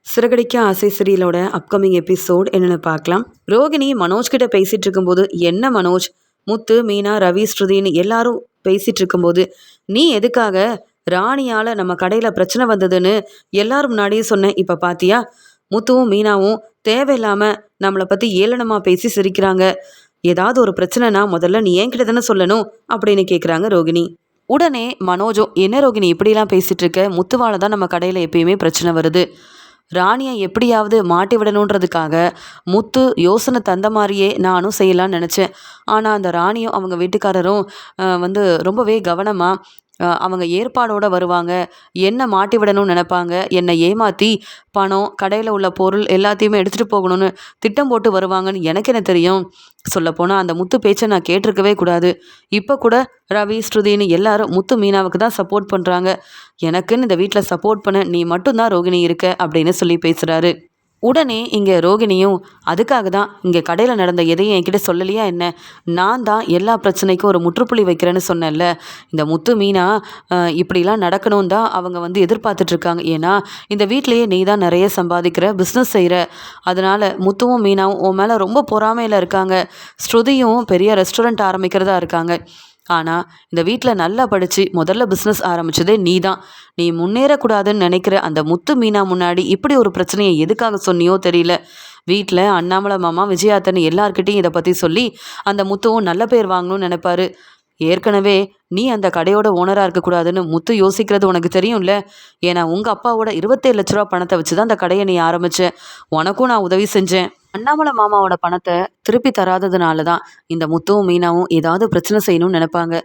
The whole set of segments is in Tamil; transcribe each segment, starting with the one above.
சிறகடிக்க ஆசை சீரியலோட அப்கமிங் எபிசோட் என்னென்னு பார்க்கலாம். ரோகிணி மனோஜ் கிட்ட பேசிட்டு இருக்கும்போது, என்ன மனோஜ், முத்து, மீனா, ரவி, ஸ்ருதின்னு எல்லாரும் பேசிட்டு இருக்கும்போது, நீ எதுக்காக ராணியால் நம்ம கடையில் பிரச்சனை வந்ததுன்னு எல்லாரும் முன்னாடியே சொன்னேன். இப்போ பாத்தியா, முத்துவும் மீனாவும் தேவையில்லாமல் நம்மளை பற்றி ஏளனமாக பேசி சிரிக்கிறாங்க. ஏதாவது ஒரு பிரச்சனைனா முதல்ல நீ என்கிட்ட தானே சொல்லணும் அப்படின்னு கேட்குறாங்க ரோகிணி. உடனே மனோஜும், என்ன ரோகிணி இப்படிலாம் பேசிகிட்டு இருக்க, முத்துவால் தான் நம்ம கடையில் எப்பயுமே பிரச்சனை வருது. ராணியை எப்படியாவது மாட்டி விடணுன்றதுக்காக முத்து யோசனை தந்த மாதிரியே நானும் செய்யலான்னு நினச்சேன். ஆனால் அந்த ராணியும் அவங்க வீட்டுக்காரரும் ரொம்பவே கவனமாக அவங்க ஏற்பாடோடு வருவாங்க. என்னை மாட்டி விடணும்னு நினைப்பாங்க. என்னை ஏமாற்றி பணம், கடையில் உள்ள பொருள் எல்லாத்தையுமே எடுத்துகிட்டு போகணும்னு திட்டம் போட்டு வருவாங்கன்னு எனக்கு என்ன தெரியும். சொல்லப்போனால் அந்த முத்து பேச்சை நான் கேட்டிருக்கவே கூடாது. இப்போ கூட ரவி, ஸ்ருதின்னு எல்லாரும் முத்து, மீனாவுக்கு தான் சப்போர்ட் பண்ணுறாங்க. எனக்குன்னு இந்த வீட்டில் சப்போர்ட் பண்ண நீ மட்டும்தான் ரோகிணி இருக்க அப்படின்னு சொல்லி பேசுகிறாரு. உடனே இங்கே ரோகிணியும், அதுக்காக தான் இங்கே கடையில் நடந்த எதையும் என்கிட்ட சொல்லலையா என்ன, நான் தான் எல்லா பிரச்சனைக்கும் ஒரு முற்றுப்புள்ளி வைக்கிறேன்னு சொன்னேன்ல. இந்த முத்து, மீனா இப்படிலாம் நடக்கணும் தான் அவங்க எதிர்பார்த்துட்ருக்காங்க. ஏன்னா இந்த வீட்லேயே நீ தான் நிறைய சம்பாதிக்கிற, பிஸ்னஸ் செய்கிற. அதனால் முத்துவும் மீனாவும் உன் மேலே ரொம்ப பொறாமையில் இருக்காங்க. ஸ்ருதியும் பெரிய ரெஸ்டாரண்ட் ஆரம்பிக்கிறதா இருக்காங்க. ஆனால் இந்த வீட்டில் நல்லா படித்து முதல்ல பிஸ்னஸ் ஆரம்பித்ததே நீ தான். நீ முன்னேறக்கூடாதுன்னு நினைக்கிற அந்த முத்து, மீனா முன்னாடி இப்படி ஒரு பிரச்சனையை எதுக்காக சொன்னியோ தெரியல. வீட்டில் அண்ணாமலை மாமா, விஜயாத்தன் எல்லார்கிட்டையும் இதை பற்றி சொல்லி அந்த முத்துவும் நல்ல பேர் வாங்கணும்னு நினைப்பாரு. ஏற்கனவே நீ அந்த கடையோட ஓனராக இருக்கக்கூடாதுன்னு முத்து யோசிக்கிறது உனக்கு தெரியும்ல. ஏன்னா உங்கள் அப்பாவோட 27 லட்ச ரூபா பணத்தை வச்சு தான் அந்த கடையை நீ ஆரம்பித்த. உனக்கும் நான் உதவி செஞ்சேன். அண்ணாமலை மாமாவோட பணத்தை திருப்பி தராததுனால தான் இந்த முத்துவும் மீனாவும் ஏதாவது பிரச்சனை செய்யணும்னு நினைப்பாங்க.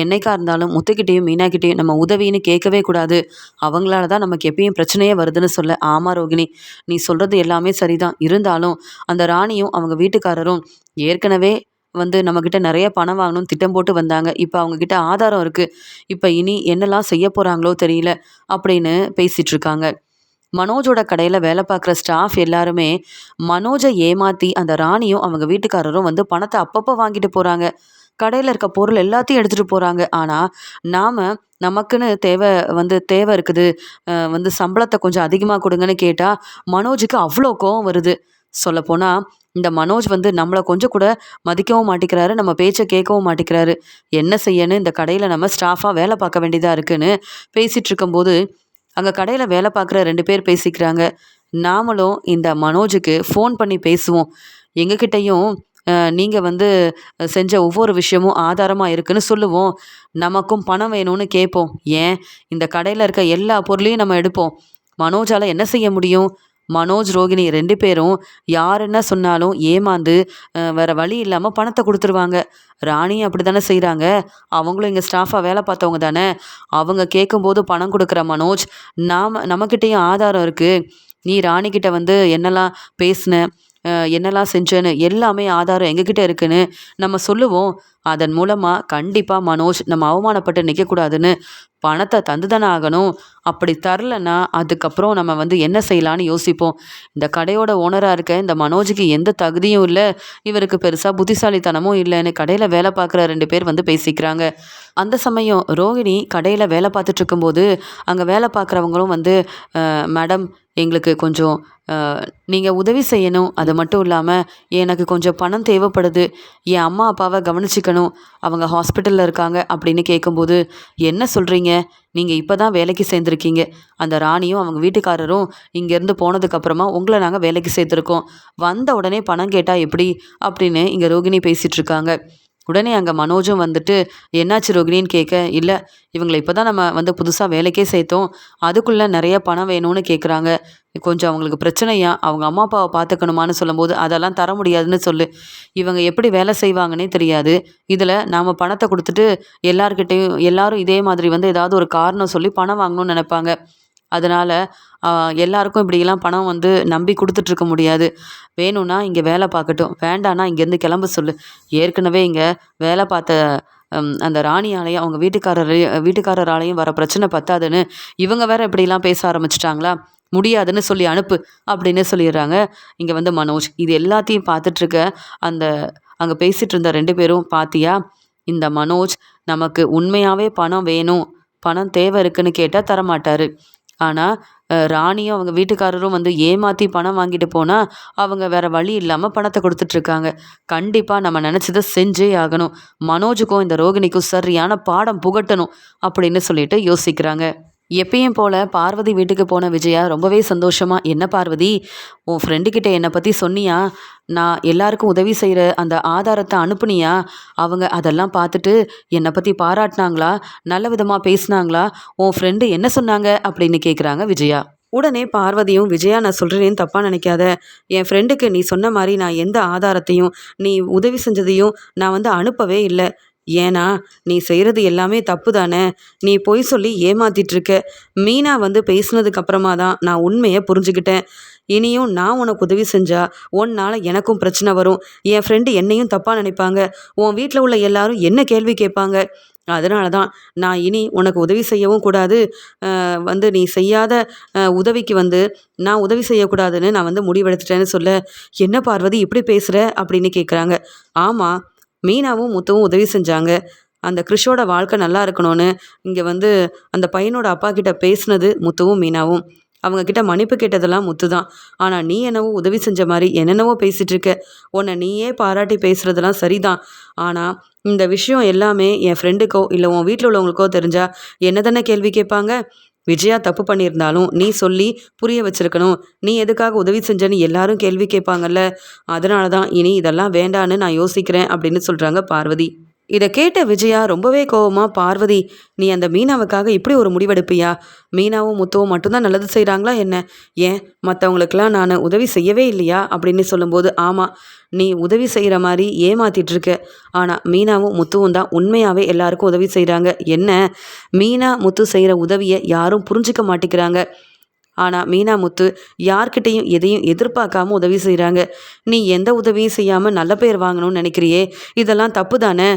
என்னைக்கா இருந்தாலும் முத்துக்கிட்டேயும் மீனாக்கிட்டேயும் நம்ம உதவின்னு கேட்கவே கூடாது. அவங்களால தான் நமக்கு எப்பயும் பிரச்சனையே வருதுன்னு சொல்ல, ஆமா ரோகிணி, நீ சொல்கிறது எல்லாமே சரிதான். இருந்தாலும் அந்த ராணியும் அவங்க வீட்டுக்காரரும் ஏற்கனவே நம்மக்கிட்ட நிறைய பணம் வாங்கணும்னு திட்டம் போட்டு வந்தாங்க. இப்போ அவங்கக்கிட்ட ஆதாரம் இருக்குது. இப்போ இனி என்னெல்லாம் செய்ய போகிறாங்களோ தெரியல அப்படின்னு பேசிகிட்டு இருக்காங்க. மனோஜோட கடையில் வேலை பார்க்குற ஸ்டாஃப் எல்லாருமே மனோஜை ஏமாற்றி அந்த ராணியும் அவங்க வீட்டுக்காரரும் பணத்தை அப்பப்போ வாங்கிட்டு போகிறாங்க. கடையில் இருக்க பொருள் எல்லாத்தையும் எடுத்துகிட்டு போகிறாங்க. ஆனால் நாம் நமக்குன்னு தேவை இருக்குது, சம்பளத்தை கொஞ்சம் அதிகமாக கொடுங்கன்னு கேட்டால் மனோஜுக்கு அவ்வளோ கோவம் வருது. சொல்லப்போனால் இந்த மனோஜ் நம்மளை கொஞ்சம் கூட மதிக்கவும் மாட்டேங்கிறாரு, நம்ம பேச்சை கேட்கவும் மாட்டேங்கிறாரு. என்ன செய்யணும், இந்த கடையில் நம்ம ஸ்டாஃபாக வேலை பார்க்க வேண்டியதாக இருக்குன்னு பேசிகிட்டு இருக்கும்போது அங்கே கடையில் வேலை பார்க்குற 2 பேர் பேசிக்கிறாங்க. நாமளும் இந்த மனோஜுக்கு ஃபோன் பண்ணி பேசுவோம். எங்ககிட்டையும் நீங்கள் செஞ்ச ஒவ்வொரு விஷயமும் ஆதாரமாக இருக்குன்னு சொல்லுவோம். நமக்கும் பணம் வேணும்னு கேட்போம். ஏன், இந்த கடையில் இருக்க எல்லா பொருளையும் நம்ம எடுப்போம். மனோஜால் என்ன செய்ய முடியும்? மனோஜ், ரோகிணி 2 பேரும் யார் என்ன சொன்னாலும் ஏமாந்து வேறு வழி இல்லாமல் பணத்தை கொடுத்துருவாங்க. ராணி அப்படி தானே செய்கிறாங்க. அவங்களும் இங்கே ஸ்டாஃபாக வேலை பார்த்தவங்க தானே. அவங்க கேட்கும்போது பணம் கொடுக்குற மனோஜ், நம்மக்கிட்டேயும் ஆதாரம் இருக்குது. நீ ராணிக்கிட்ட என்னெல்லாம் பேசின, என்னெல்லாம் செஞ்சேன்னு எல்லாமே ஆதாரம் எங்ககிட்ட இருக்குன்னு நம்ம சொல்லுவோம். அதன் மூலமாக கண்டிப்பாக மனோஜ் நம்ம அவமானப்பட்டு நிற்கக்கூடாதுன்னு பணத்தை தந்து தானே ஆகணும். அப்படி தரலைன்னா அதுக்கப்புறம் நம்ம என்ன செய்யலான்னு யோசிப்போம். இந்த கடையோட ஓனராக இருக்க இந்த மனோஜுக்கு எந்த தகுதியும் இல்லை, இவருக்கு பெருசாக புத்திசாலித்தனமும் இல்லைன்னு கடையில் வேலை பார்க்குற 2 பேர் பேசிக்கிறாங்க. அந்த சமயம் ரோகிணி கடையில் வேலை பார்த்துட்டு இருக்கும்போது அங்கே வேலை பார்க்குறவங்களும் மேடம், எங்களுக்கு கொஞ்சம் நீங்கள் உதவி செய்யணும். அது மட்டும் இல்லாமல் எனக்கு கொஞ்சம் பணம் தேவைப்படுது. என் அம்மா அப்பாவை கவனிச்சிக்கணும், அவங்க ஹாஸ்பிட்டலில் இருக்காங்க அப்படின்னு கேட்கும்போது, என்ன சொல்கிறீங்க, நீங்கள் இப்போ தான் வேலைக்கு சேர்ந்துருக்கீங்க. அந்த ராணியும் அவங்க வீட்டுக்காரரும் இங்கேருந்து போனதுக்கப்புறமா உங்களை நாங்கள் வேலைக்கு சேர்த்துருக்கோம். வந்த உடனே பணம் கேட்டால் எப்படி அப்படின்னு இங்கே ரோகிணி பேசிகிட்ருக்காங்க. உடனே அங்கே மனோஜும் என்னாச்சு ரோகிணின்னு கேட்க, இல்லை, இவங்களை இப்போ தான் நம்ம புதுசாக வேலைக்கே சேர்த்தோம், அதுக்குள்ளே நிறைய பணம் வேணும்னு கேட்குறாங்க. கொஞ்சம் அவங்களுக்கு பிரச்சனையா, அவங்க அம்மா அப்பாவை பார்த்துக்கணுமான்னு சொல்லும்போது, அதெல்லாம் தர முடியாதுன்னு சொல்லு. இவங்க எப்படி வேலை செய்வாங்கன்னே தெரியாது. இதில் நாம் பணத்தை கொடுத்துட்டு எல்லாரும் இதே மாதிரி ஏதாவது ஒரு காரணம் சொல்லி பணம் வாங்கணும்னு நினைப்பாங்க. அதனால் எல்லாருக்கும் இப்படியெல்லாம் பணம் நம்பி கொடுத்துட்ருக்க முடியாது. வேணும்னா இங்கே வேலை பார்க்கட்டும், வேண்டான்னா இங்கேருந்து கிளம்ப சொல்லு. ஏற்கனவே இங்கே வேலை பார்த்த அந்த ராணியாலையும் அவங்க வீட்டுக்காரராலையும் வர பிரச்சனை பத்தாதுன்னு இவங்க வேற இப்படிலாம் பேச ஆரம்பிச்சிட்டாங்களா, முடியாதுன்னு சொல்லி அனுப்பு அப்படின்னு சொல்லிடுறாங்க. இங்கே மனோஜ் இது எல்லாத்தையும் பார்த்துட்ருக்க அந்த அங்கே பேசிகிட்டு இருந்த 2 பேரும், பாத்தியா, இந்த மனோஜ் நமக்கு உண்மையாகவே பணம் வேணும், பணம் தேவை இருக்குன்னு கேட்டால் தரமாட்டார். ஆனால் ராணியும் அவங்க வீட்டுக்காரரும் வந்து ஏமாற்றி பணம் வாங்கிட்டு போனால் அவங்க வேறு வழி இல்லாமல் பணத்தை கொடுத்துட்ருக்காங்க. கண்டிப்பாக நம்ம நினச்சதை செஞ்சே ஆகணும். மனோஜுக்கும் இந்த ரோகிணிக்கும் சரியான பாடம் புகட்டணும் அப்படின்னு சொல்லிட்டு யோசிக்கிறாங்க. எப்பயும் போல பார்வதி வீட்டுக்கு போன விஜயா ரொம்பவே சந்தோஷமா, என்ன பார்வதி, உன் ஃப்ரெண்டுக்கிட்ட என்னை பற்றி சொன்னியா? நான் எல்லாருக்கும் உதவி செய்கிற அந்த ஆதாரத்தை அனுப்புனியா? அவங்க அதெல்லாம் பார்த்துட்டு என்னை பற்றி பாராட்டினாங்களா? நல்ல விதமாக பேசினாங்களா? உன் ஃப்ரெண்டு என்ன சொன்னாங்க அப்படின்னு கேட்குறாங்க விஜயா. உடனே பார்வதியும், விஜயா நான் சொல்கிறேன்னு தப்பாக நினைக்காத. என் ஃப்ரெண்டுக்கு நீ சொன்ன மாதிரி நான் எந்த ஆதாரத்தையும் நீ உதவி செஞ்சதையும் நான் வந்து அனுப்பவே இல்லை. ஏன்னா நீ செய்கிறது எல்லாமே தப்பு தானே. நீ பொய் சொல்லி ஏமாத்திட்டு இருக்க. மீனா வந்து பேசுனதுக்கு அப்புறமா தான் நான் உண்மையை புரிஞ்சுக்கிட்டேன். இனியும் நான் உனக்கு உதவி செஞ்சா உன்னால் எனக்கும் பிரச்சனை வரும். என் ஃப்ரெண்டு என்னையும் தப்பாக நினைப்பாங்க. உன் வீட்டில் உள்ள எல்லாரும் என்ன கேள்வி கேட்பாங்க. அதனால தான் நான் இனி உனக்கு உதவி செய்யவும் கூடாது. வந்து நீ செய்யாத உதவிக்கு வந்து நான் உதவி செய்யக்கூடாதுன்னு நான் வந்து முடிவெடுத்துட்டேன்னு சொல்ல. என்ன பார்வதி இப்படி பேசுகிற அப்படின்னு கேட்குறாங்க. ஆமாம், மீனாவும் முத்துவும் உதவி செஞ்சாங்க. அந்த கிறிஷோட வாழ்க்கை நல்லா இருக்கணும்னு இங்கே வந்து அந்த பையனோட அப்பா கிட்ட பேசுனது முத்துவும் மீனாவும். அவங்க கிட்ட மன்னிப்பு கேட்டதெல்லாம் முத்து தான். ஆனால் நீ என்னவோ உதவி செஞ்ச மாதிரி என்னென்னவோ பேசிகிட்டு இருக்க. உன்னை நீயே பாராட்டி பேசுகிறதெல்லாம் சரிதான். ஆனால் இந்த விஷயம் எல்லாமே என் ஃப்ரெண்டுக்கோ இல்லை உன் வீட்டில் உள்ளவங்களுக்கோ தெரிஞ்சால் என்ன தானே கேள்வி கேட்பாங்க. விஜயா தப்பு பண்ணியிருந்தாலும் நீ சொல்லி புரிய வச்சிருக்கணும். நீ எதுக்காக உதவி செஞ்சேன்னு எல்லாரும் கேள்வி கேட்பாங்கல்ல. அதனால தான் இனி இதெல்லாம் வேண்டான்னு நான் யோசிக்கிறேன் அப்படின்னு சொல்கிறாங்க பார்வதி. இதை கேட்ட விஜயா ரொம்பவே கோவமா, பார்வதி, நீ அந்த மீனாவுக்காக இப்படி ஒரு முடிவெடுப்பியா? மீனாவும் முத்துவும் மட்டும்தான் நல்லது செய்கிறாங்களா என்ன? ஏன் மற்றவங்களுக்கெல்லாம் நான் உதவி செய்யவே இல்லையா அப்படின்னு சொல்லும்போது, ஆமாம், நீ உதவி செய்கிற மாதிரி ஏமாத்திட்டு இருக்க. ஆனால் மீனாவும் முத்துவும் தான் உண்மையாகவே எல்லாருக்கும் உதவி செய்கிறாங்க. என்ன, மீனா முத்து செய்கிற உதவியை யாரும் புரிஞ்சிக்க மாட்டேங்கிறாங்க. ஆனால் மீனா முத்து யார்கிட்டையும் எதையும் எதிர்பார்க்காம உதவி செய்கிறாங்க. நீ எந்த உதவியும் செய்யாமல் நல்ல பேர் வாங்கணும்னு நினைக்கிறியே, இதெல்லாம் தப்பு தானே.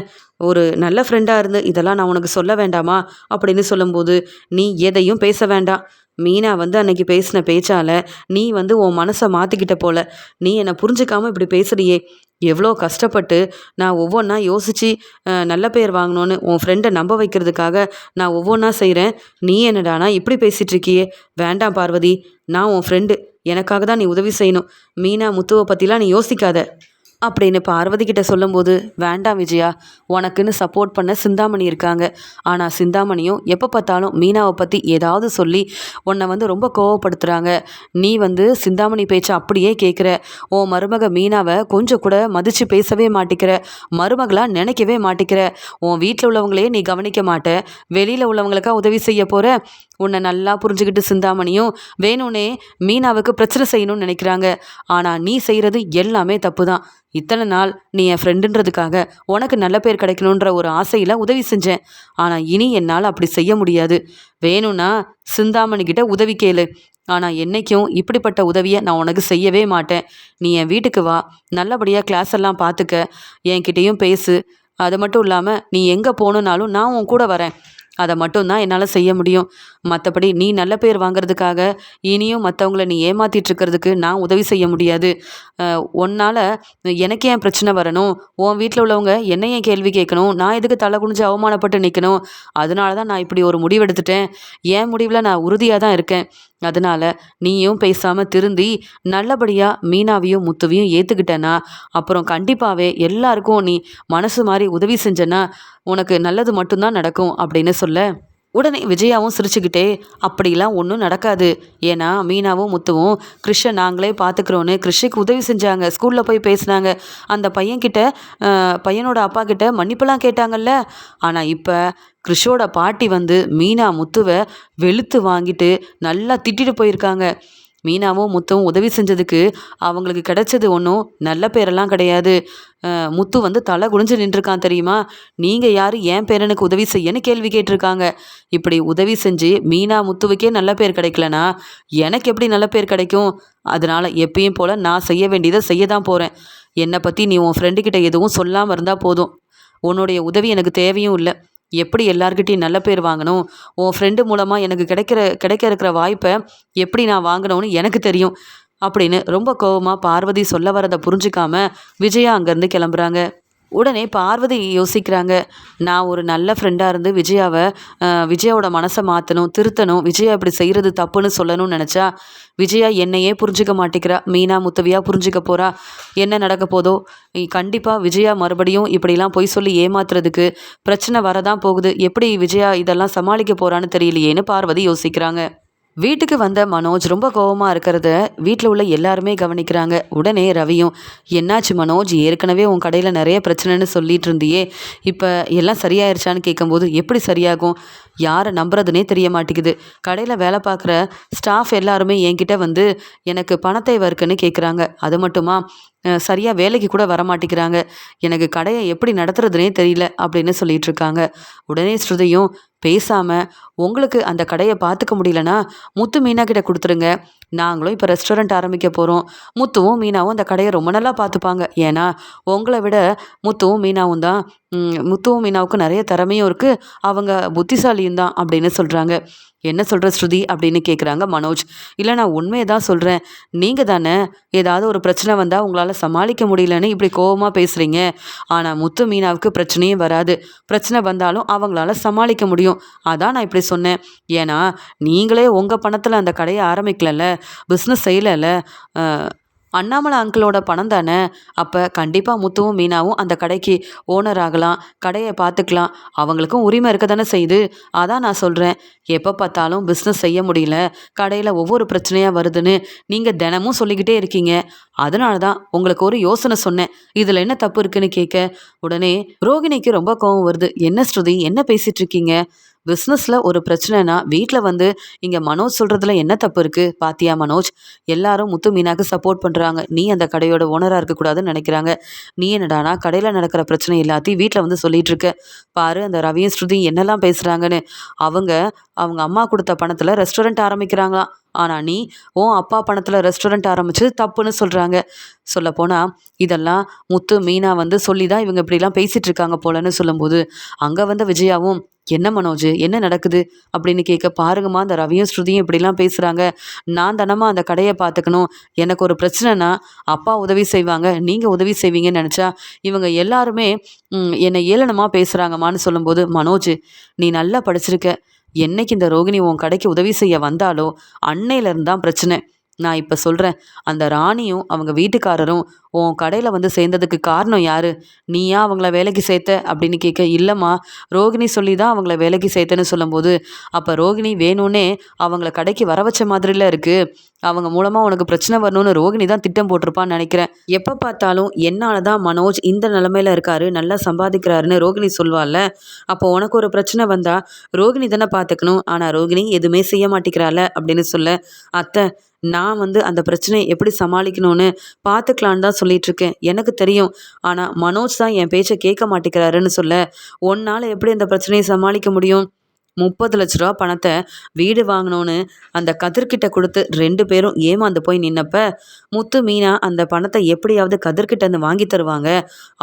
ஒரு நல்ல ஃப்ரெண்டாக இருந்து இதெல்லாம் நான் உனக்கு சொல்ல வேண்டாமா அப்படின்னு சொல்லும்போது, நீ எதையும் பேச வேண்டாம். மீனா வந்து அன்னைக்கு பேசின பேச்சால் நீ வந்து உன் மனசை மாற்றிக்கிட்ட போல. நீ என்னை புரிஞ்சுக்காமல் இப்படி பேசுறியே. எவ்வளோ கஷ்டப்பட்டு நான் ஒவ்வொன்றா யோசித்து நல்ல பேர் வாங்கணும்னு உன் ஃப்ரெண்டை நம்ப வைக்கிறதுக்காக நான் ஒவ்வொன்றா செய்கிறேன். நீ என்னடானா இப்படி பேசிகிட்டு இருக்கியே. வேண்டாம் பார்வதி, நான் உன் ஃப்ரெண்டு. எனக்காக தான் நீ உதவி செய்யணும். மீனா முத்துவை பற்றிலாம் நீ யோசிக்காத அப்படின்னு பார்வதி கிட்ட சொல்லும்போது, வேண்டாம் விஜயா, உனக்குன்னு சப்போர்ட் பண்ண சிந்தாமணி இருக்காங்க. ஆனால் சிந்தாமணியும் எப்போ பார்த்தாலும் மீனாவை பற்றி ஏதாவது சொல்லி உன்னை வந்து ரொம்ப கோவப்படுத்துகிறாங்க. நீ வந்து சிந்தாமணி பேச்சை அப்படியே கேட்குற. உன் மருமக மீனாவை கொஞ்சம் கூட மதித்து பேசவே மாட்டிக்கிற. மருமகளாக நினைக்கவே மாட்டிக்கிற. உன் வீட்டில் உள்ளவங்களே நீ கவனிக்க மாட்ட. வெளியில் உள்ளவங்களுக்கா உதவி செய்ய போகிற. உன்னை நல்லா புரிஞ்சுக்கிட்டு சிந்தாமணியும் வேணும்னே மீனாவுக்கு பிரச்சனை செய்யணும்னு நினைக்கிறாங்க. ஆனால் நீ செய்கிறது எல்லாமே தப்பு தான். இத்தனை நாள் நீ என் ஃப்ரெண்டுன்றதுக்காக உனக்கு நல்ல பேர் கிடைக்கணுன்ற ஒரு ஆசையில் உதவி செஞ்சேன். ஆனால் இனி என்னால் அப்படி செய்ய முடியாது. வேணும்னா சிந்தாமணிக்கிட்ட உதவி கேளு. ஆனால் என்றைக்கும் இப்படிப்பட்ட உதவியை நான் உனக்கு செய்யவே மாட்டேன். நீ என் வீட்டுக்கு வா, நல்லபடியாக கிளாஸ் எல்லாம் பார்த்துக்க, என்கிட்டேயும் பேசு. அது மட்டும் இல்லாமல் நீ எங்கே போகணுன்னாலும் நான் உன் கூட வரேன். அதை மட்டும்தான் என்னால் செய்ய முடியும். மற்றபடி நீ நல்ல பேர் வாங்கிறதுக்காக இனியும் மற்றவங்கள நீ ஏமாற்றிட்டு இருக்கிறதுக்கு நான் உதவி செய்ய முடியாது. உன்னால் எனக்கு ஏன் பிரச்சனை வரணும்? உன் வீட்டில் உள்ளவங்க என்னை ஏன் கேள்வி கேட்கணும்? நான் எதுக்கு தலை குனிஞ்சு அவமானப்பட்டு நிற்கணும்? அதனால தான் நான் இப்படி ஒரு முடிவெடுத்துட்டேன். என் முடிவில் நான் உறுதியாக தான் இருக்கேன். அதனால் நீயும் பேசாமல் திருந்தி நல்லபடியாக மீனாவையும் முத்துவையும் ஏற்றுக்கிட்டேன்னா அப்புறம் கண்டிப்பாகவே எல்லாருக்கும் நீ மனசு மாதிரி உதவி செஞ்சேன்னா உனக்கு நல்லது மட்டும்தான் நடக்கும் அப்படின்னு சொல்ல, உடனே விஜயாவும் சிரிச்சுக்கிட்டே, அப்படிலாம் ஒன்றும் நடக்காது. ஏன்னா மீனாவும் முத்துவும் கிறிஷை நாங்களே பார்த்துக்குறோன்னு கிறிஷுக்கு உதவி செஞ்சாங்க. ஸ்கூலில் போய் பேசினாங்க. அந்த பையனோட அப்பா கிட்ட மன்னிப்பெல்லாம் கேட்டாங்கல்ல. ஆனால் இப்போ கிறிஷோட பாட்டி வந்து மீனா முத்துவை வெளுத்து வாங்கிட்டு நல்லா திட்டிட்டு போயிருக்காங்க. மீனாவும் முத்துவும் உதவி செஞ்சதுக்கு அவங்களுக்கு கிடைச்சது ஒன்றும் நல்ல பேரெல்லாம் கிடையாது. முத்து வந்து தலை குனிஞ்சு நின்றுருக்கான் தெரியுமா? நீங்கள் யார் என் பேரனுக்கு உதவி செய்யன்னு கேள்வி கேட்டிருக்காங்க. இப்படி உதவி செஞ்சு மீனா முத்துவுக்கே நல்ல பேர் கிடைக்கலனா எனக்கு எப்படி நல்ல பேர் கிடைக்கும்? அதனால் எப்பயும் போல் நான் செய்ய வேண்டியதை செய்ய தான் போகிறேன். என்னை பற்றி நீ உன் ஃப்ரெண்டுக்கிட்ட எதுவும் சொல்லாமல் இருந்தால் போதும். உன்னுடைய உதவி எனக்கு தேவையும் இல்லை. எப்படி எல்லார்கிட்டையும் நல்ல பேர் வாங்கணும், உன் ஃப்ரெண்டு மூலமாக எனக்கு கிடைக்க இருக்கிற வாய்ப்பை எப்படி நான் வாங்கணும்னு எனக்கு தெரியும் அப்படின்னு ரொம்ப கோவமாக பார்வதி சொல்ல வரதை புரிஞ்சுக்காம விஜயா அங்கேருந்து கிளம்புறாங்க. உடனே பார்வதி யோசிக்கிறாங்க. நான் ஒரு நல்ல ஃப்ரெண்டாக இருந்து விஜயாவோட மனசை மாற்றணும், திருத்தணும், விஜயா இப்படி செய்கிறது தப்புன்னு சொல்லணும்னு நினச்சா விஜயா என்னையே புரிஞ்சுக்க மாட்டேங்கிறா. மீனா முத்தவியா புரிஞ்சுக்க போகிறா. என்ன நடக்க போதோ? கண்டிப்பாக விஜயா மறுபடியும் இப்படிலாம் பொய் சொல்லி ஏமாத்துறதுக்கு பிரச்சனை வரதான் போகுது. எப்படி விஜயா இதெல்லாம் சமாளிக்க போகிறான்னு தெரியலையேன்னு பார்வதி யோசிக்கிறாங்க. வீட்டுக்கு வந்த மனோஜ் ரொம்ப கோவமாக இருக்கிறத வீட்டில் உள்ள எல்லாருமே கவனிக்கிறாங்க. உடனே ரவியும், என்னாச்சு மனோஜ், ஏற்கனவே உன் கடையில் நிறைய பிரச்சனைன்னு சொல்லிட்டு இருந்தியே, இப்போ எல்லாம் சரியாயிருச்சான்னு கேட்கும்போது, எப்படி சரியாகும், யாரை நம்புறதுனே தெரிய மாட்டேங்குது. கடையில் வேலை பார்க்குற ஸ்டாஃப் எல்லாருமே என்கிட்ட வந்து எனக்கு பணத்தேவை இருக்குன்னு கேட்குறாங்க. அது மட்டுமா, சரியாக வேலைக்கு கூட வரமாட்டேங்கிறாங்க. எனக்கு கடையை எப்படி நடத்துறதுனே தெரியல அப்படின்னு சொல்லிட்டு இருக்காங்க. உடனே ஸ்ருதியும், பேசாமல் உங்களுக்கு அந்த கடையை பார்த்துக்க முடியலன்னா முத்து மீனா கிட்ட கொடுத்துருங்க. நாங்களும் இப்போ ரெஸ்டாரண்ட் ஆரம்பிக்க போகிறோம். முத்துவும் மீனாவும் அந்த கடையை ரொம்ப நல்லா பார்த்துப்பாங்க. ஏன்னா உங்களை விட முத்துவும் மீனாவுக்கும் நிறைய திறமையும் இருக்குது, அவங்க புத்திசாலியும் தான் அப்படின்னு சொல்கிறாங்க. என்ன சொல்கிற ஸ்ருதி அப்படின்னு கேட்குறாங்க மனோஜ். இல்லை, நான் உண்மையை தான் சொல்கிறேன். நீங்கள் தானே ஏதாவது ஒரு பிரச்சனை வந்தால் உங்களால் சமாளிக்க முடியலன்னு இப்படி கோபமாக பேசுகிறீங்க. ஆனால் முத்து மீனாவுக்கு பிரச்சனையும் வராது. பிரச்சனை வந்தாலும் அவங்களால சமாளிக்க முடியும். அதான் நான் இப்படி சொன்னேன். ஏன்னா நீங்களே உங்கள் பணத்தில் அந்த கடையை ஆரம்பிக்கலல்ல, பிஸ்னஸ் செய்யலைல்ல, அண்ணாமலை அங்கிளோட பணம் தானே. அப்போ கண்டிப்பாக முத்துவும் மீனாவும் அந்த கடைக்கு ஓனர் ஆகலாம், கடையை பார்த்துக்கலாம். அவங்களுக்கும் உரிமை இருக்க தானே செய்யுது. அதான் நான் சொல்கிறேன். எப்போ பார்த்தாலும் பிஸ்னஸ் செய்ய முடியல, கடையில் ஒவ்வொரு பிரச்சனையாக வருதுன்னு நீங்கள் தினமும் சொல்லிக்கிட்டே இருக்கீங்க. அதனால தான் உங்களுக்கு ஒரு யோசனை சொன்னேன். இதில் என்ன தப்பு இருக்குன்னு கேட்க உடனே ரோகிணிக்கு ரொம்ப கோவம் வருது. என்ன ஸ்ருதி, என்ன பேசிகிட்டு இருக்கீங்க? பிஸ்னஸில் ஒரு பிரச்சனைனா வீட்டில் வந்து இங்கே மனோஜ் சொல்கிறதுல என்ன தப்பு இருக்குது? பாத்தியா மனோஜ், எல்லாரும் முத்து மீனாக்கு சப்போர்ட் பண்ணுறாங்க. நீ அந்த கடையோட ஓனராக இருக்கக்கூடாதுன்னு நினைக்கிறாங்க. நீ என்னடானா கடையில் நடக்கிற பிரச்சனை எல்லாத்தையும் வீட்டில் வந்து சொல்லிட்டு இருக்க. பாரு, அந்த ரவியும் ஸ்ருதியும் என்னெல்லாம் பேசுகிறாங்கன்னு. அவங்க அம்மா கொடுத்த பணத்தில் ரெஸ்டாரண்ட் ஆரம்பிக்கிறாங்களாம். ஆனால் நீ உன் அப்பா பணத்தில் ரெஸ்டாரண்ட் ஆரம்பிச்சு தப்புன்னு சொல்கிறாங்க. சொல்லப்போனால் இதெல்லாம் முத்து மீனா வந்து சொல்லி தான் இவங்க இப்படிலாம் பேசிகிட்டு இருக்காங்க போலன்னு சொல்லும்போது அங்கே வந்து விஜயாவும், என்ன மனோஜ், என்ன நடக்குது அப்படின்னு கேட்க, பாருங்கம்மா, அந்த ரவியும் ஸ்ருதியும் இப்படிலாம் பேசுகிறாங்க. நான் தானம்மா அந்த கடையை பார்த்துக்கணும். எனக்கு ஒரு பிரச்சனைனா அப்பா உதவி செய்வாங்க, நீங்கள் உதவி செய்வீங்கன்னு நினச்சா இவங்க எல்லாருமே என்னை ஏளனமாக பேசுகிறாங்கம்மான்னு சொல்லும்போது, மனோஜ், நீ நல்லா படிச்சிருக்க. என்னைக்கு இந்த ரோகிணி உன் கடைக்கு உதவி செய்ய வந்தாலோ அன்னையிலேருந்து தான் பிரச்சனை. நான் இப்போ சொல்கிறேன், அந்த ராணியும் அவங்க வீட்டுக்காரரும் உன் கடையில் வந்து சேர்ந்ததுக்கு காரணம் யார்? நீயா அவங்கள வேலைக்கு சேர்த்த அப்படின்னு கேட்க, இல்லைம்மா, ரோகிணி சொல்லி தான் அவங்கள வேலைக்கு சேர்த்தேன்னு சொல்லும்போது, அப்போ ரோகிணி வேணும்னே அவங்கள கடைக்கு வர வச்ச மாதிரில இருக்குது. அவங்க மூலமாக உனக்கு பிரச்சனை வரணும்னு ரோகிணி தான் திட்டம் போட்டிருப்பான்னு நினைக்கிறேன். எப்போ பார்த்தாலும் என்னால் தான் மனோஜ் இந்த நிலமையில இருக்காரு, நல்லா சம்பாதிக்கிறாருன்னு ரோகிணி சொல்வாள்ல. அப்போ உனக்கு ஒரு பிரச்சனை வந்தால் ரோகிணி தானே பார்த்துக்கணும். ஆனால் ரோகிணி எதுவுமே செய்ய மாட்டேங்கிறாள் அப்படின்னு சொல்ல, அத்தை, நான் வந்து அந்த பிரச்சனையை எப்படி சமாளிக்கணும்னு பார்த்துக்கலான்னு தான் சொல்லிகிட்ருக்கேன். எனக்கு தெரியும். ஆனால் மனோஜ் தான் என் பேச்சை கேட்க மாட்டேங்கிறாருன்னு சொல்ல, உன்னால் எப்படி அந்த பிரச்சனையை சமாளிக்க முடியும்? 30 லட்ச ரூபா பணத்தை வீடு வாங்கினோன்னு அந்த கதிர்கிட்ட கொடுத்து 2 பேரும் ஏமாந்து போய் நின்னப்ப முத்து மீனா அந்த பணத்தை எப்படியாவது கதிர்கிட்ட இருந்து வாங்கி தருவாங்க,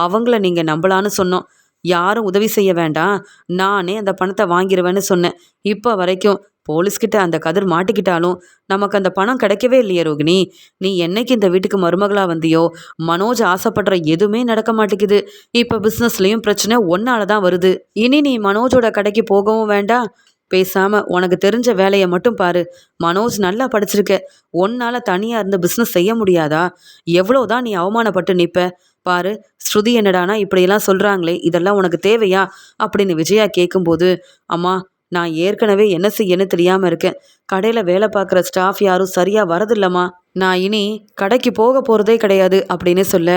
அவங்கள நீங்கள் நம்பலான்னு சொன்னோம். யாரும் உதவி செய்ய வேண்டாம், நானே அந்த பணத்தை வாங்கிடுவேன்னு சொன்னேன். இப்போ வரைக்கும் போலீஸ்கிட்ட அந்த கதிர் மாட்டிக்கிட்டாலும் நமக்கு அந்த பணம் கிடைக்கவே இல்லையே ரோகிணி. நீ என்னைக்கு இந்த வீட்டுக்கு மருமகளா வந்தியோ மனோஜ் ஆசைப்படுற எதுவுமே நடக்க மாட்டேங்குது. இப்போ பிஸ்னஸ்லேயும் பிரச்சனை ஒன்னால தான் வருது. இனி நீ மனோஜோட கடைக்கு போகவும் வேண்டாம், பேசாம உனக்கு தெரிஞ்ச வேலையை மட்டும் பாரு. மனோஜ் நல்லா படிச்சிருக்க, உன்னால தனியாக இருந்து பிஸ்னஸ் செய்ய முடியாதா? எவ்வளோதான் நீ அவமானப்பட்டு நிற்ப பாரு. ஸ்ருதி என்னடானா இப்படியெல்லாம் சொல்கிறாங்களே, இதெல்லாம் உனக்கு தேவையா அப்படின்னு விஜயா கேட்கும்போது, அம்மா, நான் ஏற்கனவே என்ன செய்யன்னு தெரியாமல் இருக்கேன். கடையில் வேலை பார்க்குற ஸ்டாஃப் யாரும் சரியாக வரதில்லம்மா. நான் இனி கடைக்கு போக போகிறதே கிடையாது அப்படின்னு சொல்ல,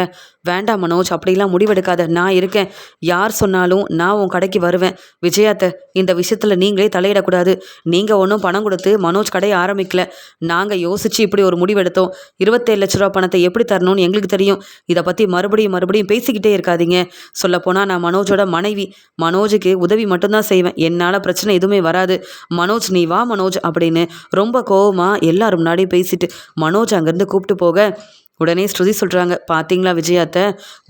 வேண்டாம் மனோஜ், அப்படிலாம் முடிவெடுக்காத, நான் இருக்கேன். யார் சொன்னாலும் நான் உன் கடைக்கு வருவேன். விஜயாத்த, இந்த விஷயத்தில் நீங்களே தலையிடக்கூடாது. நீங்கள் ஒன்றும் பணம் கொடுத்து மனோஜ் கடையை ஆரம்பிக்கல. நாங்கள் யோசித்து இப்படி ஒரு முடிவெடுத்தோம். 27 லட்ச ரூபா பணத்தை எப்படி தரணும்னு எங்களுக்கு தெரியும். இதை பற்றி மறுபடியும் பேசிக்கிட்டே இருக்காதீங்க. சொல்லப்போனால் நான் மனோஜோட மனைவி. மனோஜுக்கு உதவி மட்டும்தான் செய்வேன். என்னால் பிரச்சனை எதுவுமே வராது. மனோஜ், நீ வா மனோஜ் அப்படின்னு ரொம்ப கோவமாக எல்லாரும் முன்னாடியும் பேசிட்டு மனோஜ் அங்கேருந்து கூப்பிட்டு போக, உடனே ஸ்ருதி சொல்கிறாங்க, பார்த்தீங்களா விஜயாத்தை,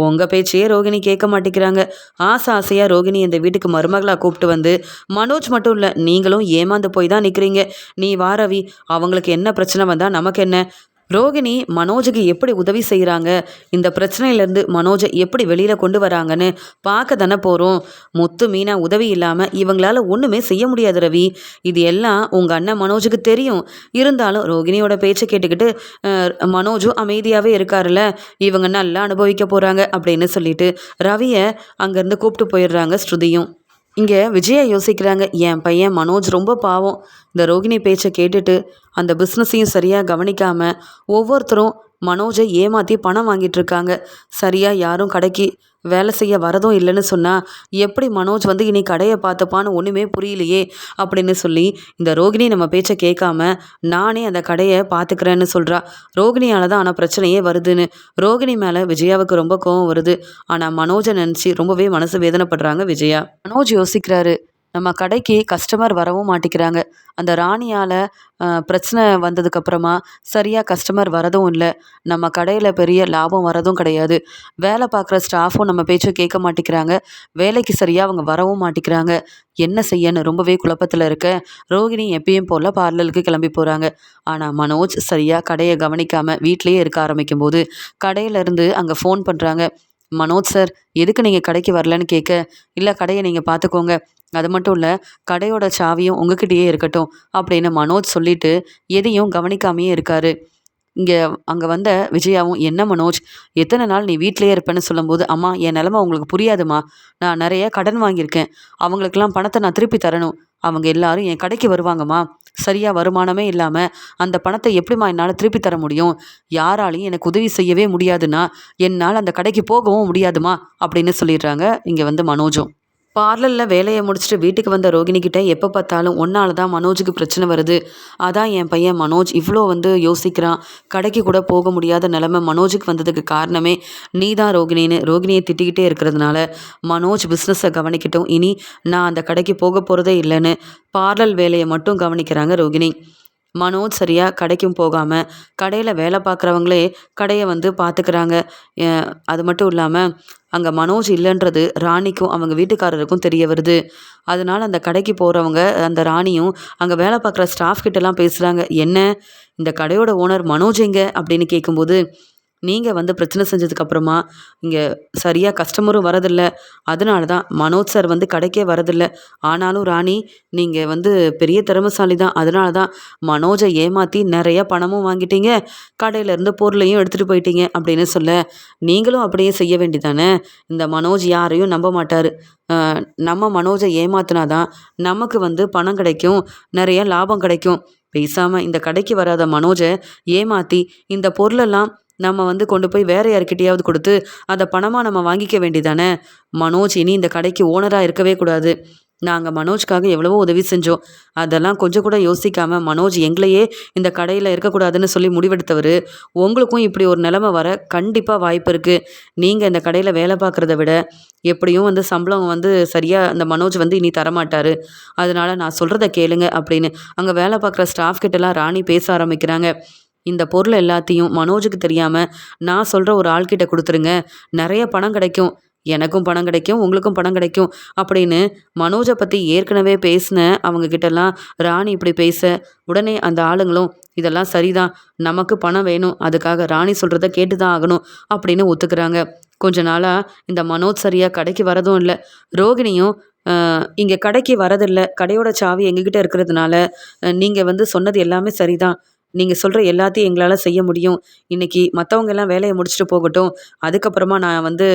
உங்கள் பேச்சையே ரோகிணி கேட்க மாட்டேங்கிறாங்க. ஆசையாக ரோகிணி இந்த வீட்டுக்கு மருமகளாக கூப்பிட்டு வந்து மனோஜ் மட்டும் இல்லை, நீங்களும் ஏமாந்து போய் தான் நிற்கிறீங்க. நீ வா ரவி, அவங்களுக்கு என்ன பிரச்சனை வந்தால் நமக்கு என்ன? ரோகிணி மனோஜுக்கு எப்படி உதவி செய்கிறாங்க, இந்த பிரச்சனையிலேருந்து மனோஜை எப்படி வெளியில் கொண்டு வராங்கன்னு பார்க்க தானே போகிறோம். முத்து மீனா உதவி இல்லாமல் இவங்களால ஒன்றுமே செய்ய முடியாது ரவி. இது எல்லாம் உங்கள் அண்ணன் மனோஜுக்கு தெரியும். இருந்தாலும் ரோகிணியோட பேச்சை கேட்டுக்கிட்டு மனோஜும் அமைதியாகவே இருக்காருல்ல, இவங்க நல்லா அனுபவிக்க போகிறாங்க அப்படின்னு சொல்லிட்டு ரவியை அங்கேருந்து கூப்பிட்டு போயிடுறாங்க ஸ்ருதியும். இங்கே விஜயா யோசிக்கிறாங்க, என் பையன் மனோஜ் ரொம்ப பாவம். இந்த ரோகிணி பேச்சை கேட்டுட்டு அந்த பிஸ்னஸையும் சரியாக கவனிக்காமல் ஒவ்வொருத்தரும் மனோஜை ஏமாற்றி பணம் வாங்கிட்டு இருக்காங்க. சரியாக யாரும் கடைக்கு வேலை செய்ய வரதும் இல்லைன்னு சொன்னால் எப்படி மனோஜ் வந்து இனி கடையை பார்த்துப்பான்னு ஒன்றுமே புரியலையே அப்படின்னு சொல்லி இந்த ரோகிணி நம்ம பேச்சை கேட்காம நானே அந்த கடையை பார்த்துக்கிறேன்னு சொல்கிறா. ரோகிணியால் தான் ஆனால் பிரச்சனையே வருதுன்னு ரோகிணி மேலே விஜயாவுக்கு ரொம்ப கோவம் வருது. ஆனால் மனோஜை நினச்சி ரொம்பவே மனசு வேதனைப்படுறாங்க விஜயா. மனோஜ் யோசிக்கிறாரு, நம்ம கடைக்கு கஸ்டமர் வரவும் மாட்டேங்கிறாங்க. அந்த ராணியால் பிரச்சனை வந்ததுக்கப்புறமா சரியாக கஸ்டமர் வரதும் இல்லை. நம்ம கடையில் பெரிய லாபம் வரதும் கிடையாது. வேலை பார்க்குற ஸ்டாஃபும் நம்ம பேச்சை கேட்க மாட்டேங்கிறாங்க. வேலைக்கு சரியாக அவங்க வரவும் மாட்டேங்கிறாங்க. என்ன செய்யன்னு ரொம்பவே குழப்பத்தில் இருக்க ரோகிணி எப்பயும் போல் பார்லருக்கு கிளம்பி போகிறாங்க. ஆனால் மனோஜ் சரியாக கடையை கவனிக்காமல் வீட்டிலேயே இருக்க ஆரம்பிக்கும் போது கடையிலேருந்து அங்கே ஃபோன் பண்ணுறாங்க. மனோஜ் சார், எதுக்கு நீங்கள் கடைக்கு வரலன்னு கேட்க, இல்லை கடையை நீங்கள் பார்த்துக்கோங்க, அது மட்டும் இல்லை கடையோட சாவியும் உங்ககிட்டயே இருக்கட்டும் அப்படின்னு மனோஜ் சொல்லிட்டு எதையும் கவனிக்காமையே இருக்காரு. அங்கே வந்த விஜயாவும், என்ன மனோஜ், எத்தனை நாள் நீ வீட்டிலேயே இருப்பேன்னு சொல்லும்போது, அம்மா என் நிலமை உங்களுக்கு புரியாதுமா, நான் நிறைய கடன் வாங்கியிருக்கேன், அவங்களுக்கெல்லாம் பணத்தை நான் திருப்பி தரணும், அவங்க எல்லாரும் என் கடைக்கு வருவாங்கம்மா, சரியாக வருமானமே இல்லாமல் அந்த பணத்தை எப்படிம்மா என்னால் திருப்பி தர முடியும், யாராலையும் எனக்கு உதவி செய்யவே முடியாதுன்னா என்னால் அந்த கடைக்கு போகவும் முடியாதுமா அப்படின்னு சொல்லிடுறாங்க இங்கே வந்து மனோஜும். பார்லரில் வேலையை முடிச்சுட்டு வீட்டுக்கு வந்த ரோகிணிக்கிட்ட எப்போ பார்த்தாலும் ஒன்றால் தான் மனோஜுக்கு பிரச்சனை வருது, அதான் என் பையன் மனோஜ் இவ்வளோ வந்து யோசிக்கிறான், கடைக்கு கூட போக முடியாத நிலைமை மனோஜுக்கு வந்ததுக்கு காரணமே நீ தான் ரோகிணின்னு ரோகிணியை திட்டிக்கிட்டே இருக்கிறதுனால மனோஜ் பிஸ்னஸை கவனிக்கட்டும், இனி நான் அந்த கடைக்கு போக போகிறதே இல்லைன்னு பார்லர் வேலையை மட்டும் கவனிக்கிறாங்க ரோகிணி. மனோஜ் சரியாக கடைக்கும் போகாமல் கடையில் வேலை பார்க்குறவங்களே கடையை வந்து பார்த்துக்கிறாங்க. அது மட்டும் இல்லாமல் அங்கே மனோஜ் இல்லைன்றது ராணிக்கும் அவங்க வீட்டுக்காரருக்கும் தெரிய வருது. அதனால் அந்த கடைக்கு போகிறவங்க அந்த ராணியும் அங்கே வேலை பார்க்குற ஸ்டாஃப் கிட்டலாம் பேசுகிறாங்க, என்ன இந்த கடையோட ஓனர் மனோஜ் எங்கே அப்படின்னு கேட்கும்போது, நீங்கள் வந்து பிரச்சனை செஞ்சதுக்கப்புறமா இங்கே சரியாக கஸ்டமரும் வரதில்லை, அதனால தான் மனோஜ் சார் வந்து கடைக்கே வரதில்லை, ஆனாலும் ராணி நீங்கள் வந்து பெரிய திறமைசாலி தான், அதனால தான் மனோஜை ஏமாற்றி நிறைய பணமும் வாங்கிட்டீங்க, கடையிலேருந்து பொருளையும் எடுத்துகிட்டு போயிட்டீங்க அப்படின்னு சொல்ல, நீங்களும் அப்படியே செய்ய வேண்டிதானே, இந்த மனோஜ் யாரையும் நம்ப மாட்டார், நம்ம மனோஜை ஏமாத்தினாதான் நமக்கு வந்து பணம் கிடைக்கும், நிறைய லாபம் கிடைக்கும், பேசாமல் இந்த கடைக்கு வராத மனோஜை ஏமாற்றி இந்த பொருளெல்லாம் நம்ம வந்து கொண்டு போய் வேற யார்கிட்டயாவது கொடுத்து அதை பணமாக நம்ம வாங்கிக்க வேண்டியதானே. மனோஜ் இனி இந்த கடைக்கு ஓனராக இருக்கவே கூடாது. நாங்கள் மனோஜ்க்காக எவ்வளவோ உதவி செஞ்சோம், அதெல்லாம் கொஞ்சம் கூட யோசிக்காமல் மனோஜ் எங்களையே இந்த கடையில் இருக்கக்கூடாதுன்னு சொல்லி முடிவெடுத்தவர், உங்களுக்கும் இப்படி ஒரு நிலைமை வர கண்டிப்பாக வாய்ப்பு இருக்குது. நீங்கள் இந்த கடையில் வேலை பார்க்குறத விட எப்படியும் வந்து சம்பளம் வந்து சரியாக அந்த மனோஜ் வந்து இனி தரமாட்டார், அதனால் நான் சொல்கிறத கேளுங்க அப்படின்னு அங்கே வேலை பார்க்குற ஸ்டாஃப் கிட்டலாம் ராணி பேச ஆரம்பிக்கிறாங்க. இந்த பொருள் எல்லாத்தையும் மனோஜுக்கு தெரியாமல் நான் சொல்கிற ஒரு ஆள்கிட்ட கொடுத்துருங்க, நிறைய பணம் கிடைக்கும், எனக்கும் பணம் கிடைக்கும், உங்களுக்கும் பணம் கிடைக்கும் அப்படின்னு மனோஜை பற்றி ஏற்கனவே பேசின அவங்கக்கிட்டலாம் ராணி இப்படி பேச உடனே அந்த ஆளுங்களும், இதெல்லாம் சரிதான், நமக்கு பணம் வேணும், அதுக்காக ராணி சொல்கிறத கேட்டு தான் ஆகணும் அப்படின்னு ஒத்துக்கிறாங்க. கொஞ்ச நாளாக இந்த மனோஜ் சரியாக கடைக்கு வரதும் இல்லை, ரோகிணியும் இங்கே கடைக்கு வரதில்லை, கடையோட சாவி எங்ககிட்ட இருக்கிறதுனால நீங்கள் வந்து சொன்னது எல்லாமே சரிதான், நீங்கள் சொல்கிற எல்லாத்தையும் எங்களால் செய்ய முடியும், இன்றைக்கி மற்றவங்க எல்லாம் வேலையை முடிச்சுட்டு போகட்டும், அதுக்கப்புறமா நான் வந்து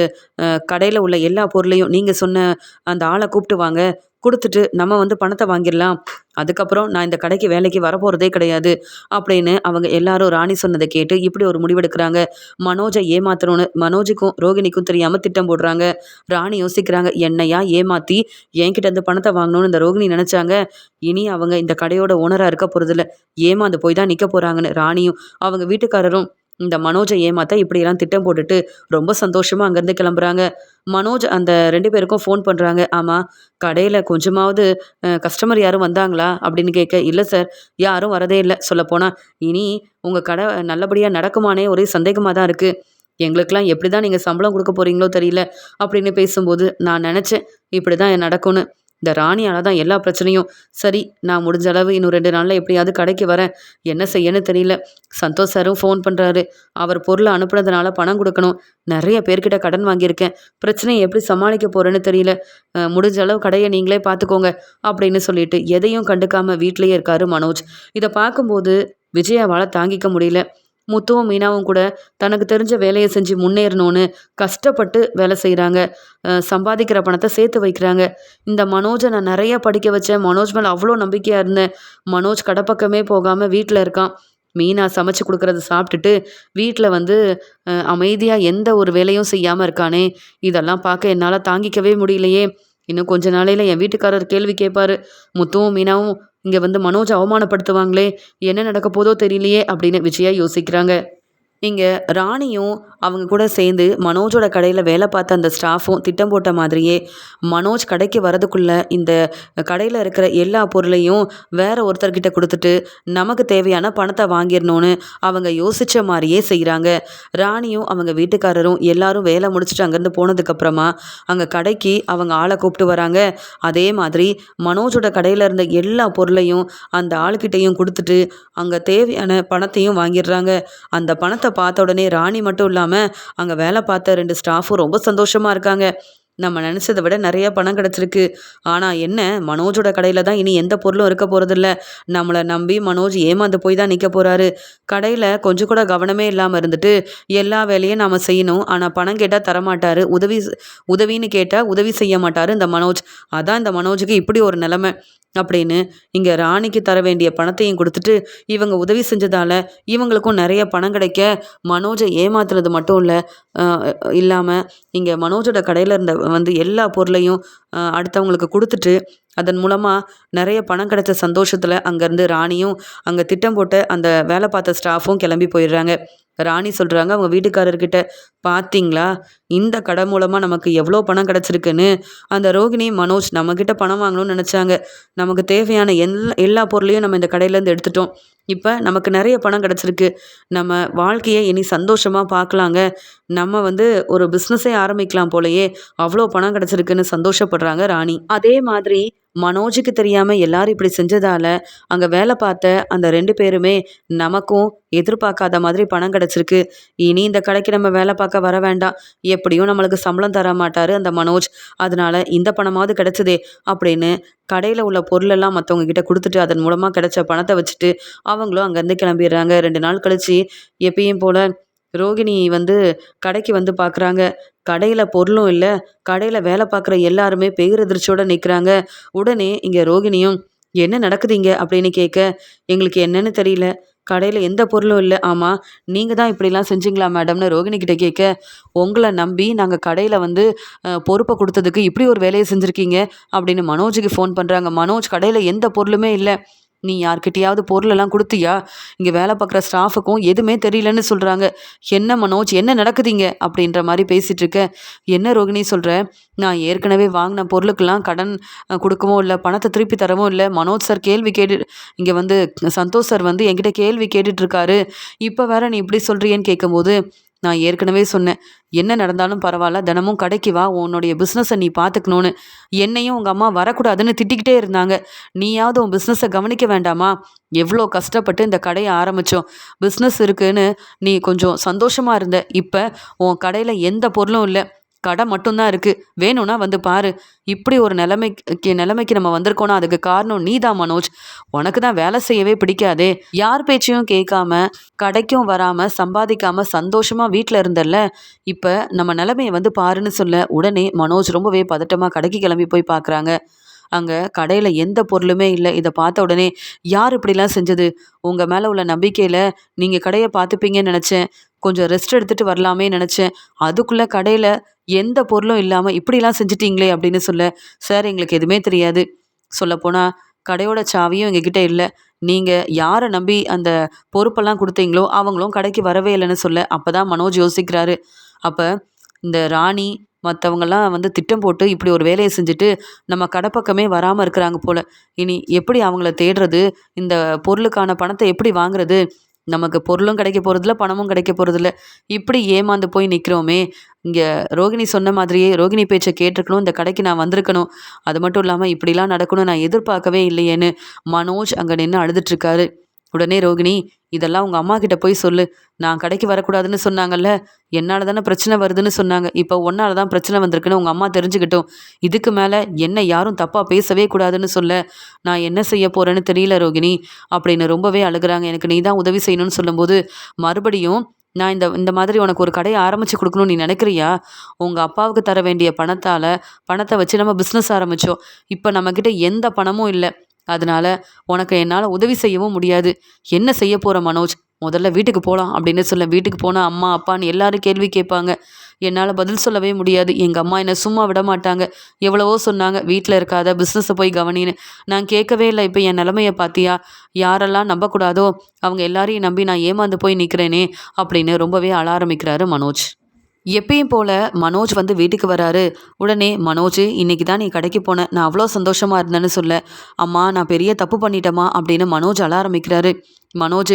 கடையில் உள்ள எல்லா பொருளையும் நீங்கள் சொன்ன அந்த ஆளை கூப்பிட்டு வாங்க, கொடுத்துட்டு நம்ம வந்து பணத்தை வாங்கிடலாம், அதுக்கப்புறம் நான் இந்த கடைக்கு வேலைக்கு வரப்போகிறதே கிடையாது அப்படின்னு அவங்க எல்லாரும் ராணி சொன்னதை கேட்டு இப்படி ஒரு முடிவெடுக்கிறாங்க. மனோஜை ஏமாத்தணும்னு மனோஜுக்கும் ரோகிணிக்கும் தெரியாமல் திட்டம் போடுறாங்க. ராணி யோசிக்கிறாங்க, என்னையா ஏமாற்றி என்கிட்ட இந்த பணத்தை வாங்கணும்னு இந்த ரோகிணி நினச்சாங்க, இனி அவங்க இந்த கடையோட ஓனராக இருக்க போகிறதில்ல, ஏமாந்து போய் தான் நிற்க போகிறாங்கன்னு ராணியும் அவங்க வீட்டுக்காரரும் இந்த மனோஜை ஏமாற்ற இப்படியெல்லாம் திட்டம் போட்டுட்டு ரொம்ப சந்தோஷமாக அங்கேருந்து கிளம்புறாங்க. மனோஜ் அந்த 2 பேருக்கும் ஃபோன் பண்ணுறாங்க. ஆமாம், கடையில் கொஞ்சமாவது கஸ்டமர் யாரும் வந்தாங்களா அப்படின்னு கேட்க, இல்லை சார், யாரும் வரதே இல்லை, சொல்லப்போனால் இனி உங்கள் கடை நல்லபடியாக நடக்குமானே ஒரே சந்தேகமாக தான் இருக்குது, எங்களுக்கெல்லாம் எப்படி தான் நீங்கள் சம்பளம் கொடுக்க போகிறீங்களோ தெரியல அப்படின்னு பேசும்போது, நான் நினச்சேன் இப்படி தான் நடக்கும்னு, இந்த ராணியால தான் எல்லா பிரச்சனையும். சரி, நான் முடிஞ்ச அளவு இன்னும் 2 நாள்ல எப்படியாவது கடைக்கு வரேன். என்ன செய்யன்னு தெரியல. சந்தோஷ் சாரும் ஃபோன் பண்றாரு. அவர் பொருள அனுப்புனதுனால பணம் குடுக்கணும். நெறைய பேர்கிட்ட கடன் வாங்கியிருக்கேன். பிரச்சனைய எப்படி சமாளிக்க போறேன்னு தெரியல. முடிஞ்ச அளவு கடைய நீங்களே பார்த்துக்கோங்க." அப்படின்னு சொல்லிட்டு எதையும் கண்டுக்காம வீட்லயே இருக்காரு மனோஜ். இத பார்க்கும்போது விஜயாவால தாங்கிக்க முடியல. முத்துவும் மீனாவும் கூட தனக்கு தெரிஞ்ச வேலைய செஞ்சு முன்னேறணும்னு கஷ்டப்பட்டு வேலை செய்றாங்க. சம்பாதிக்கிற பணத்த சேர்த்து வைக்கிறாங்க. இந்த மனோஜ நான் நெறைய படிக்க வச்சேன். மனோஜ் மேல அவ்ளோ நம்பிக்கையா இருந்தேன். மனோஜ் கடை பக்கமே போகாம வீட்ல இருக்கான். மீனா சமைச்சு குடுக்கறத சாப்பிட்டுட்டு வீட்ல வந்து அமைதியா எந்த ஒரு வேலையும் செய்யாம இருக்கானே! இதெல்லாம் பார்க்க என்னால தாங்கிக்கவே முடியலையே! இன்னும் கொஞ்ச நாளையில என் வீட்டுக்காரர் கேள்வி கேட்பாரு. முத்துவும், மீனாவும் இங்க வந்து மனோஜ அவமானப்படுத்துவாங்களே! என்ன நடக்க போதோ தெரியலையே! அப்படின்னு விஜயா யோசிக்கிறாங்க. இங்க ராணியும் அவங்க கூட சேர்ந்து மனோஜோட கடையில வேலை பார்த்த அந்த ஸ்டாஃபும் திட்டம் போட்ட மாதிரியே, மனோஜ் கடைக்கு வரதுக்குள்ள இந்த கடையில இருக்கிற எல்லா பொருளையும் வேற ஒருத்தர்கிட்ட குடுத்துட்டு, நமக்கு தேவையான பணத்த வாங்கிரணும்னு அவங்க யோசிச்ச மாரியே செய்றாங்க. ராணியும் அவங்க வீட்டுக்காரரும் எல்லாரும் வேலை முடிச்சுட்டு அங்கேருந்து போனதுக்கப்புறமா, அங்க கடைக்கு அவங்க ஆள கூப்பிட்டு வராங்க. அதே மாதிரி மனோஜோட கடையில இருந்த எல்லா பொருளையும் அந்த ஆளுகிட்டயும் குடுத்துட்டு, அங்க தேவையான பணத்தையும் வாங்கிர்றாங்க. அந்த பணத்த பார்த்த உடனே ராணி மட்டும் இல்லாம, அங்க வேலை பார்த்த 2 ஸ்டாஃபும் ரொம்ப சந்தோஷமா இருக்காங்க. நம்ம நெனச்சத விட நெறைய பணம் கிடைச்சிருக்கு. ஆனா என்ன, மனோஜோட கடையில தான் இனி எந்த பொருளும் இருக்க போறதில்ல. நம்மள நம்பி மனோஜ் ஏமாந்து போய் தான் நிக்க போறாரு. கடையில கொஞ்சம் கூட கவனமே இல்லாம இருந்துட்டு, எல்லா வேலையும் நாம செய்யணும். ஆனா பணம் கேட்டா தரமாட்டாரு. உதவின்னு கேட்டா உதவி செய்ய மாட்டாரு இந்த மனோஜ். அதான் இந்த மனோஜுக்கு இப்படி ஒரு நிலைமை. அப்படின்னு இங்க ராணிக்கு தர வேண்டிய பணத்தையும் குடுத்துட்டு, இவங்க உதவி செஞ்சதால இவங்களுக்கும் நெறைய பணம் கிடைக்க, மனோஜ ஏமாத்துனது மட்டும் அ இல்லாம, இங்க மனோஜோட கடையில இருந்த வந்து எல்லா பொருளையும் அடுத்தவங்களுக்கு குடுத்துட்டு, அதன் மூலமா நெறைய பணம் கிடைச்ச சந்தோஷத்துல அங்கருந்து ராணியும், அங்க திட்டம் போட்ட அந்த வேலை பார்த்த ஸ்டாஃபும் கிளம்பி போயிடுறாங்க. ராணி சொல்றாங்க அவங்க வீட்டுக்காரர்கிட்ட, "பாத்தீங்களா? இந்த கடை மூலமா நமக்கு எவ்ளோ பணம் கிடைச்சிருக்குன்னு." அந்த ரோகிணி, மனோஜ் நம்மகிட்ட பணம் வாங்கணும்னு நெனச்சாங்க. நமக்கு தேவையான எல்லா பொருளையும் நம்ம இந்த கடையிலேருந்து எடுத்துட்டோம். இப்ப நமக்கு நெறைய பணம் கிடைச்சிருக்கு. நம்ம வாழ்க்கைய இனி சந்தோஷமா பார்க்கலாங்க. நம்ம வந்து ஒரு பிசினஸே ஆரம்பிக்கலாம் போலயே! அவ்ளோ பணம் கிடைச்சிருக்குன்னு சந்தோஷப்படுறாங்க ராணி. அதே மாதிரி மனோஜுக்கு தெரியாம எல்லாரும் இப்படி செஞ்சதால, அங்க வேலை பார்த்த அந்த 2 பேருமே நமக்கும் எதிர்பார்க்காத மாதிரி பணம் கிடைச்சிருக்கு. இனி இந்த கடைக்கு நம்ம வேலை பார்க்க வர வேண்டாம். எப்படியும் நம்மளுக்கு சம்பளம் தர மாட்டாரு அந்த மனோஜ். அதனால இந்த பணமாவது கிடைச்சதே! அப்படின்னு கடையில உள்ள பொருளெல்லாம் மத்தவங்க கிட்ட குடுத்துட்டு, அதன் மூலமா கிடைச்ச பணத்த வச்சுட்டு, அவங்களும் அங்கருந்து கிளம்பிர்றாங்க. 2 நாள் கழிச்சு எப்பயும் போல ரோகிணி வந்து கடைக்கு வந்து பார்க்குறாங்க. கடையில பொருளும் இல்ல. கடையில வேலை பார்க்குற எல்லாருமே பேரதிர்ச்சியோட நிக்கிறாங்க. உடனே இங்க ரோகிணியும், "என்ன நடக்குது இங்க?" அப்படின்னு கேட்க, "எங்களுக்கு என்னன்னு தெரியல. கடையில எந்த பொருளும் இல்ல." "ஆமா, நீங்க தான் இப்படிலாம் செஞ்சீங்களா மேடம்னு?" ரோகிணி கிட்ட கேட்க, "உங்கள நம்பி நாங்க கடையில வந்து பொறுப்ப குடுத்ததுக்கு இப்படி ஒரு வேலைய செஞ்சிருக்கீங்க." அப்படின்னு மனோஜுக்கு ஃபோன் பண்றாங்க. "மனோஜ், கடையில எந்த பொருளுமே இல்ல. நீ யார்கிட்டயாவது பொருளெல்லாம் குடுத்தியா? இங்க வேலை பார்க்குற ஸ்டாஃபுக்கும் எதுவுமே தெரியலன்னு சொல்றாங்க." "என்ன மனோஜ், என்ன நடக்குது இங்க?" அப்படின்ற மாரி பேசிட்டு இருக்க, "என்ன ரோகிணி சொல்ற? நான் ஏற்கனவே வாங்குன பொருளுக்கெல்லாம் கடன் குடுக்கவும் இல்ல, பணத்த திருப்பி தரவும் இல்ல. மனோஜ் சார் கேள்வி கேட்டு இங்க வந்து சந்தோஷ் சார் வந்து என்கிட்ட கேள்வி கேட்டுட்டு இருக்காரு. இப்ப வேற நீ இப்படி சொல்றியேன்னு" கேட்கும்போது, "நான் ஏற்கனவே சொன்னேன். என்ன நடந்தாலும் பரவால்ல. தினமும் கடைக்கு வா. உன்னுடைய பிசினஸ நீ பார்த்துக்கணும்னு. என்னையும் உங்க அம்மா வரக்கூடாதுன்னு திட்டிக்கிட்டே இருந்தாங்க. நீயாவது உன் பிசினஸ கவனிக்க வேண்டாமா? எவ்ளோ கஷ்டப்பட்டு இந்த கடைய ஆரம்பிச்சோம். பிசினஸ் இருக்குன்னு நீ கொஞ்சம் சந்தோஷமா இருந்த. இப்ப உன் கடையில எந்த பொருளும் இல்ல. கடை மட்டும் தான் இருக்கு. வேணும்னா வந்து பாரு. இப்படி ஒரு நிலைமைக்கு நம்ம வந்திருக்கோம்னா அதுக்கு காரணம் நீ தான் மனோஜ். உனக்கு தான் வேலை செய்யவே பிடிக்காதே. யார் பேச்சையும் கேட்காம, கடைக்கும் வராம, சம்பாதிக்காம சந்தோஷமா வீட்ல இருந்தல்ல. இப்ப நம்ம நிலைமைய வந்து பாருன்னு சொல்ல, உடனே மனோஜ் ரொம்பவே பதட்டமா கடைக்கு கிளம்பி போய் பார்க்குறாங்க. அங்க கடையில எந்த பொருளுமே இல்ல. இத பார்த்த உடனே, "யார் இப்படிலாம் செஞ்சது? உங்க மேல உள்ள நம்பிக்கையில நீங்க கடைய பார்த்துப்பீங்கன்னு நெனச்சேன். கொஞ்சம் ரெஸ்ட் எடுத்துட்டு வரலாமே நெனச்சேன். அதுக்குள்ள கடையில எந்த பொருளும் இல்லாம இப்படிலாம் செஞ்சுட்டீங்களே!" அப்படின்னு சொல்ல, "சார், எங்களுக்கு எதுவுமே தெரியாது. சொல்லப்போனா கடையோட சாவியும் எங்ககிட்ட இல்ல. நீங்க யார நம்பி அந்த பொறுப்பெல்லாம் குடுத்தீங்களோ, அவங்களும் கடைக்கு வரவே இல்லன்னு" சொல்ல, அப்பதான் மனோஜ் யோசிக்கிறாரு. அப்ப இந்த ராணி மத்தவங்கலாம் வந்து திட்டம் போட்டு இப்படி ஒரு வேலைய செஞ்சுட்டு, நம்ம கடை பக்கமே வராம இருக்கிறாங்க போல. இனி எப்படி அவங்கள தேடுறது? இந்த பொருளுக்கான பணத்த எப்படி வாங்குறது? நமக்கு பொருளும் கிடைக்க போகிறதில்ல, பணமும் கிடைக்க போகிறதில்ல. இப்படி ஏமாந்து போய் நிற்கிறோமே. இங்கே ரோகிணி சொன்ன மாதிரியே ரோகிணி பேச்சை கேட்டிருக்கணும், இந்த கடைக்கு நான் வந்திருக்கணும். அது மட்டும் இல்லாமல் இப்படிலாம் நடக்கணும்னு நான் எதிர்பார்க்கவே இல்லையேன்னு மனோஜ் அங்கே நின்று அழுதுட்ருக்காரு. உடனே ரோகிணி, இதெல்லாம் உங்கள் அம்மா கிட்ட போய் சொல்லு. நான் கடைக்கு வரக்கூடாதுன்னு சொன்னாங்கல்ல, என்னால் தானே பிரச்சனை வருதுன்னு சொன்னாங்க. இப்போ உன்னால தான் பிரச்சனை வந்திருக்குன்னு உங்கள் அம்மா தெரிஞ்சுக்கிட்டும். இதுக்கு மேலே என்ன யாரும் தப்பாக பேசவே கூடாதுன்னு சொல்ல நான் என்ன செய்ய போகிறேன்னு தெரியல ரோகிணி அப்படின்னு ரொம்பவே அழுகுறாங்க. எனக்கு நீ தான் உதவி செய்யணும்னு சொல்லும்போது மறுபடியும் நான் இந்த இந்த மாதிரி உனக்கு ஒரு கடையை ஆரம்பித்து கொடுக்கணும்னு நீ நினைக்கிறியா? உங்கள் அப்பாவுக்கு தர வேண்டிய பணத்தை வச்சு நம்ம பிஸ்னஸ் ஆரம்பித்தோம். இப்போ நம்மக்கிட்ட எந்த பணமும் இல்லை. அதனால உனக்கு என்னால் உதவி செய்யவும் முடியாது. என்ன செய்ய போகிற மனோஜ்? முதல்ல வீட்டுக்கு போகலாம் அப்படின்னு சொல்ல வீட்டுக்கு போனால் அம்மா அப்பான்னு எல்லாரும் கேள்வி கேட்பாங்க. என்னால் பதில் சொல்லவே முடியாது. எங்கள் அம்மா என்னை சும்மா விட மாட்டாங்க. எவ்வளவோ சொன்னாங்க, வீட்டில் இருக்காத பிஸ்னஸை போய் கவனின்னு. நான் கேட்கவே இல்லை. இப்போ என் நிலமையை பார்த்தியா? யாரெல்லாம் நம்பக்கூடாதோ அவங்க எல்லாரையும் நம்பி நான் ஏமாந்து போய் நிற்கிறேனே அப்படின்னு ரொம்பவே அழ ஆரம்பிக்கிறாரு மனோஜ். எப்பயும் போல மனோஜ் வந்து வீட்டுக்கு வராரு. உடனே மனோஜ், இன்னைக்கு தான் நீ கடைக்கு போன, நான் அவ்வளோ சந்தோஷமா இருந்தேன்னு சொல்ல, அம்மா நான் பெரிய தப்பு பண்ணிட்டேம்மா அப்படின்னு மனோஜ் அழ ஆரம்பிக்கிறாரு. மனோஜ்,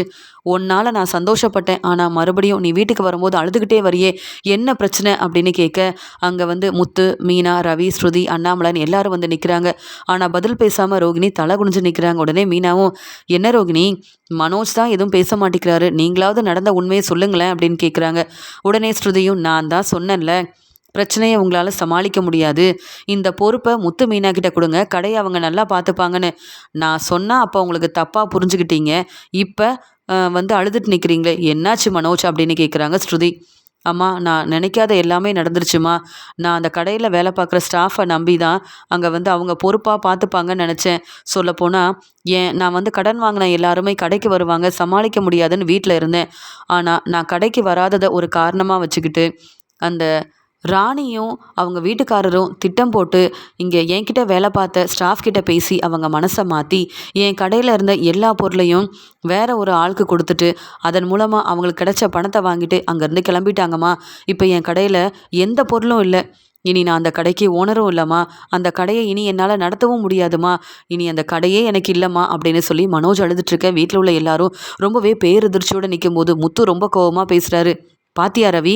உன்னால் நான் சந்தோஷப்பட்டேன், ஆனால் மறுபடியும் நீ வீட்டுக்கு வரும்போது அழுதுகிட்டே வரியே, என்ன பிரச்சனை அப்படின்னு கேட்க அங்கே வந்து முத்து, மீனா, ரவி, ஸ்ருதி, அண்ணாமலைன்னு எல்லாரும் வந்து நிற்கிறாங்க. ஆனால் பதில் பேசாமல் ரோகிணி தலை குனிஞ்சு நிற்கிறாங்க. உடனே மீனாவும், என்ன ரோகிணி, மனோஜ் தான் எதுவும் பேச மாட்டேங்கிறாரு, நீங்களாவது நடந்த உண்மையை சொல்லுங்களேன் அப்படின்னு கேட்குறாங்க. உடனே ஸ்ருதியும், நான் தான் சொன்னேன்ல பிரச்சனையை உங்களால் சமாளிக்க முடியாது, இந்த பொறுப்பை முத்து மீனா கிட்ட கொடுங்க, கடையை அவங்க நல்லா பார்த்துப்பாங்கன்னு நான் சொன்னால் அப்போ உங்களுக்கு தப்பாக புரிஞ்சுக்கிட்டீங்க. இப்போ வந்து அழுதுட்டு நிற்கிறீங்களே, என்னாச்சு மனோஜ் அப்படின்னு கேட்குறாங்க ஸ்ருதி. அம்மா, நான் நினைக்காத எல்லாமே நடந்துருச்சுமா. நான் அந்த கடையில் வேலை பார்க்குற ஸ்டாஃபை நம்பி தான் அங்கே வந்து அவங்க பொறுப்பாக பார்த்துப்பாங்கன்னு நினச்சேன். சொல்லப்போனால் நான் வந்து கடன் வாங்கின எல்லாருமே கடைக்கு வருவாங்க, சமாளிக்க முடியாதுன்னு வீட்டில் இருந்தேன். ஆனால் நான் கடைக்கு வராததை ஒரு காரணமாக வச்சுக்கிட்டு அந்த ராணியும் அவங்க வீட்டுக்காரரும் திட்டம் போட்டு இங்கே என்கிட்ட வேலை பார்த்த ஸ்டாஃப் கிட்ட பேசி அவங்க மனசை மாற்றி என் கடையில் இருந்த எல்லா பொருளையும் வேற ஒரு ஆளுக்கு கொடுத்துட்டு அதன் மூலமாக அவங்களுக்கு கிடைச்ச பணத்தை வாங்கிட்டு அங்கேருந்து கிளம்பிட்டாங்கம்மா. இப்போ என் கடையில் எந்த பொருளும் இல்லை. இனி நான் அந்த கடைக்கு ஓனரும் இல்லைம்மா. அந்த கடையை இனி என்னால் நடத்தவும் முடியாதுமா. இனி அந்த கடையே எனக்கு இல்லைம்மா அப்படின்னு சொல்லி மனோஜ் அழுதுட்ருக்க வீட்டில் உள்ள எல்லாரும் ரொம்பவே பேரதிர்ச்சியோடு நிற்கும் போது முத்து ரொம்ப கோபமாக பேசுகிறாரு. பாத்தியா ரவி,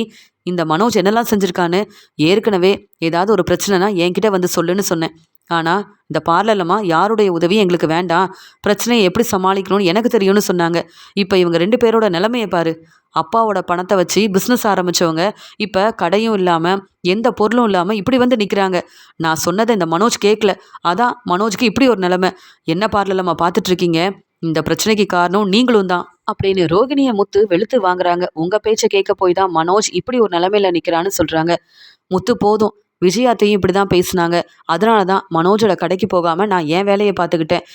இந்த மனோஜ் என்னெல்லாம் செஞ்சுருக்கான்னு. ஏற்கனவே ஏதாவது ஒரு பிரச்சனைனா என்கிட்ட வந்து சொல்லுன்னு சொன்னேன். ஆனால் இந்த பார்லர்லம்மா யாருடைய உதவியும் எங்களுக்கு வேண்டாம், பிரச்சனையை எப்படி சமாளிக்கணும்னு எனக்கு தெரியும்னு சொன்னாங்க. இப்போ இவங்க 2 பேரோட நிலைமையை பாரு. அப்பாவோட பணத்தை வச்சு பிஸ்னஸ் ஆரம்பித்தவங்க இப்போ கடையும் இல்லாமல் எந்த பொருளும் இல்லாமல் இப்படி வந்து நிற்கிறாங்க. நான் சொன்னதை இந்த மனோஜ் கேட்கல, அதான் மனோஜ்க்கு இப்படி ஒரு நிலைமை. என்ன பார்லர்லம்மா பார்த்துட்ருக்கீங்க? இந்த பிரச்சனைக்கு காரணம் நீங்களும் தான் அப்படின்னு ரோகிணியை முத்து வெளுத்து வாங்குறாங்க. உங்கள் பேச்சை கேட்க போய் தான் மனோஜ் இப்படி ஒரு நிலைமையில நிற்கிறான்னு சொல்கிறாங்க. முத்து, போதும், விஜயாத்தையும் இப்படி தான் பேசுனாங்க. அதனால தான் மனோஜோட கடைக்கு போகாமல் நான் என் வேலையை பார்த்துக்கிட்டேன்.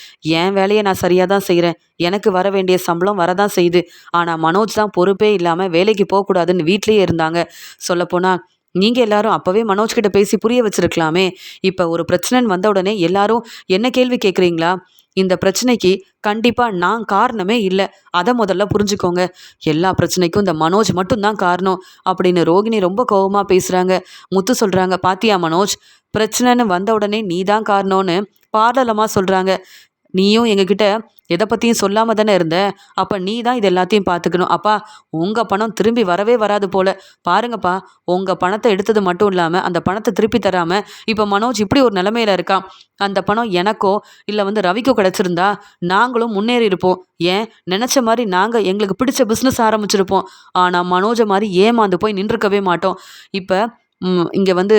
என் வேலையை நான் சரியாக தான் செய்கிறேன். எனக்கு வர வேண்டிய சம்பளம் வரதான் செய்யுது. ஆனால் மனோஜ் தான் பொறுப்பே இல்லாமல் வேலைக்கு போகக்கூடாதுன்னு வீட்லேயே இருந்தாங்க. சொல்லப்போனால் நீங்கள் எல்லாரும் அப்போவே மனோஜ் கிட்ட பேசி புரிய வச்சிருக்கலாமே. இப்போ ஒரு பிரச்சனைன்னு வந்த உடனே எல்லாரும் என்ன கேள்வி கேட்குறீங்களா? இந்த பிரச்சனைக்கு கண்டிப்பாக நான் காரணமே இல்லை. அதை முதல்ல புரிஞ்சுக்கோங்க. எல்லா பிரச்சனைக்கும் இந்த மனோஜ் மட்டும்தான் காரணம் அப்படின்னு ரோகிணி ரொம்ப கோபமாக பேசுகிறாங்க. முத்து சொல்கிறாங்க, பாத்தியா மனோஜ், பிரச்சனைன்னு வந்த உடனே நீ தான் காரணம்னு பாடலமாக சொல்கிறாங்க. நீயும் எங்ககிட்ட எதை பற்றியும் சொல்லாமல் தானே இருந்த. அப்போ நீ தான் இது எல்லாத்தையும் பார்த்துக்கணும். அப்பா, உங்கள் பணம் திரும்பி வரவே வராது போல். பாருங்கப்பா, உங்கள் பணத்தை எடுத்தது மட்டும் இல்லாமல் அந்த பணத்தை திருப்பி தராமல் இப்போ மனோஜ் இப்படி ஒரு நிலமையில இருக்கான். அந்த பணம் எனக்கோ இல்லை வந்து ரவிக்கோ கிடச்சிருந்தா நாங்களும் முன்னேறி இருப்போம். ஏன் நினச்ச மாதிரி நாங்கள் எங்களுக்கு பிடிச்ச பிஸ்னஸ் ஆரம்பிச்சிருப்போம். ஆனால் மனோஜை மாதிரி ஏமாந்து போய் நின்றுக்கவே மாட்டோம். இப்போ இங்கே வந்து